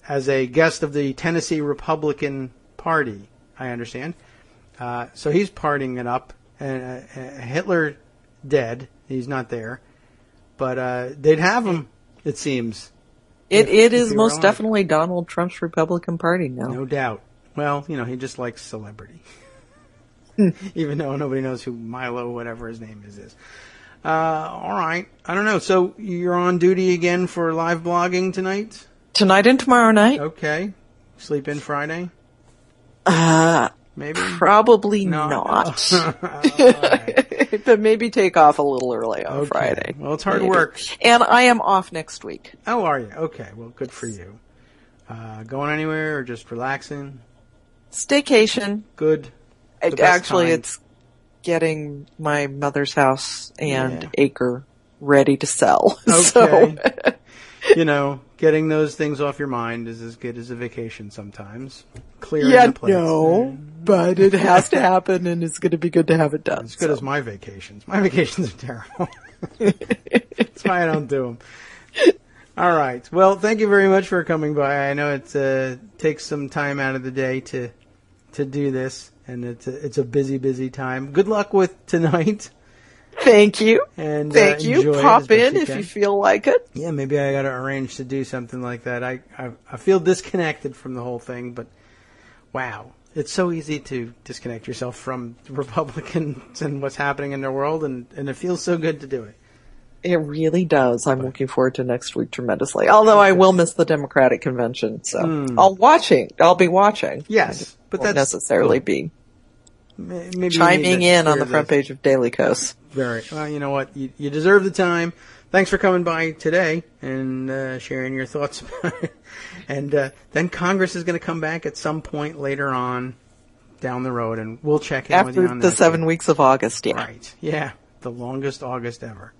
as a guest of the Tennessee Republican Party, I understand. So he's partying it up. And Hitler dead. He's not there. But they'd have him, it seems. It is most definitely Donald Trump's Republican Party now. No doubt. Well, he just likes celebrity. Even though nobody knows who Milo, whatever his name is. All right. I don't know. So you're on duty again for live blogging tonight? Tonight and tomorrow night. Okay. Sleep in Friday? Maybe? Probably not. Right. But maybe take off a little early on Friday. Well, it's hard work. And I am off next week. Oh, are you? Okay. Well, good for you. Going anywhere or just relaxing? Staycation. Good. Actually, it's getting my mother's house and acre ready to sell. Okay. So. Getting those things off your mind is as good as a vacation sometimes. Clearing the plates. No, but it has to happen, and it's going to be good to have it done. As good as my vacations. My vacations are terrible. That's why I don't do them. All right. Well, thank you very much for coming by. I know it takes some time out of the day to do this, and it's a busy, busy time. Good luck with tonight. Thank you. And thank you. Pop in if you feel like it. Yeah, maybe I got to arrange to do something like that. I feel disconnected from the whole thing, but wow, it's so easy to disconnect yourself from Republicans and what's happening in their world, and it feels so good to do it. It really does. I'm looking forward to next week tremendously. Although I will miss the Democratic convention, so I'll be watching. Yes, but won't that's necessarily be maybe chiming in on the front page of Daily Kos. Very well. You know what? You deserve the time. Thanks for coming by today and sharing your thoughts about it. And then Congress is going to come back at some point later on down the road, and we'll check in with you on that. After the 7 weeks of August, yeah. Right. Yeah. The longest August ever.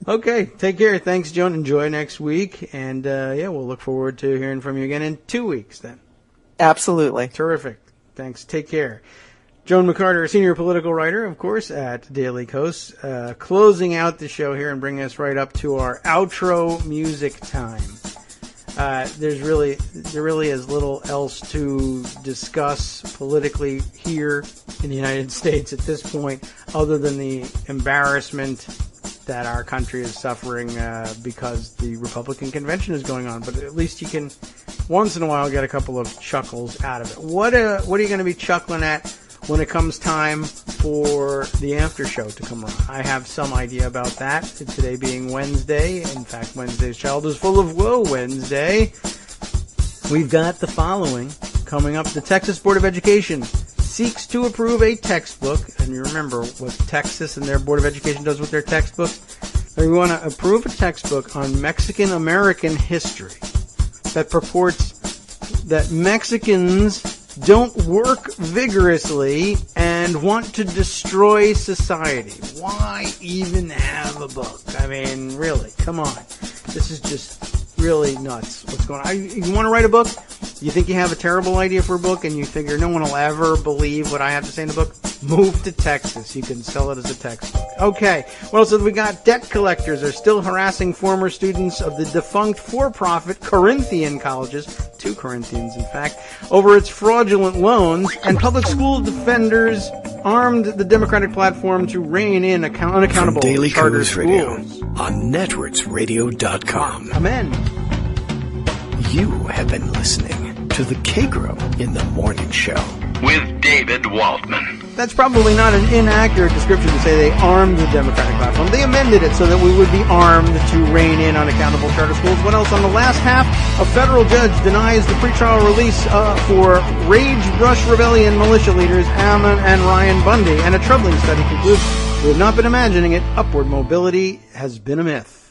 Okay. Take care. Thanks, Joan. Enjoy next week. And, we'll look forward to hearing from you again in 2 weeks then. Absolutely. Terrific. Thanks. Take care. Joan McCarter, senior political writer, of course, at Daily Kos, closing out the show here and bringing us right up to our outro music time. There really is little else to discuss politically here in the United States at this point, other than the embarrassment that our country is suffering because the Republican convention is going on. But at least you can, once in a while, get a couple of chuckles out of it. What are you going to be chuckling at when it comes time for the after show to come around? I have some idea about that. Today being Wednesday. In fact, Wednesday's child is full of Whoa Wednesday. We've got the following coming up. The Texas Board of Education seeks to approve a textbook. And you remember what Texas and their Board of Education does with their textbooks? They want to approve a textbook on Mexican-American history that purports that Mexicans don't work vigorously and want to destroy society. Why even have a book? I mean, really, come on. This is just really nuts. What's going on? You want to write a book? You think you have a terrible idea for a book and you figure no one will ever believe what I have to say in the book? Move to Texas. You can sell it as a textbook. Okay. What else have we got? Debt collectors are still harassing former students of the defunct for-profit Corinthian colleges, 2 Corinthians in fact, over its fraudulent loans, and public school defenders armed the Democratic platform to rein in unaccountable Daily charter Kos schools. Radio on networksradio.com. Amen. You have been listening to the Kagro in the Morning Show with David Waldman. That's probably not an inaccurate description to say they armed the Democratic platform. They amended it so that we would be armed to rein in unaccountable charter schools. What else? On the last half, a federal judge denies the pretrial release for Rage Rush Rebellion militia leaders Ammon and Ryan Bundy. And a troubling study concludes, we have not been imagining it, upward mobility has been a myth.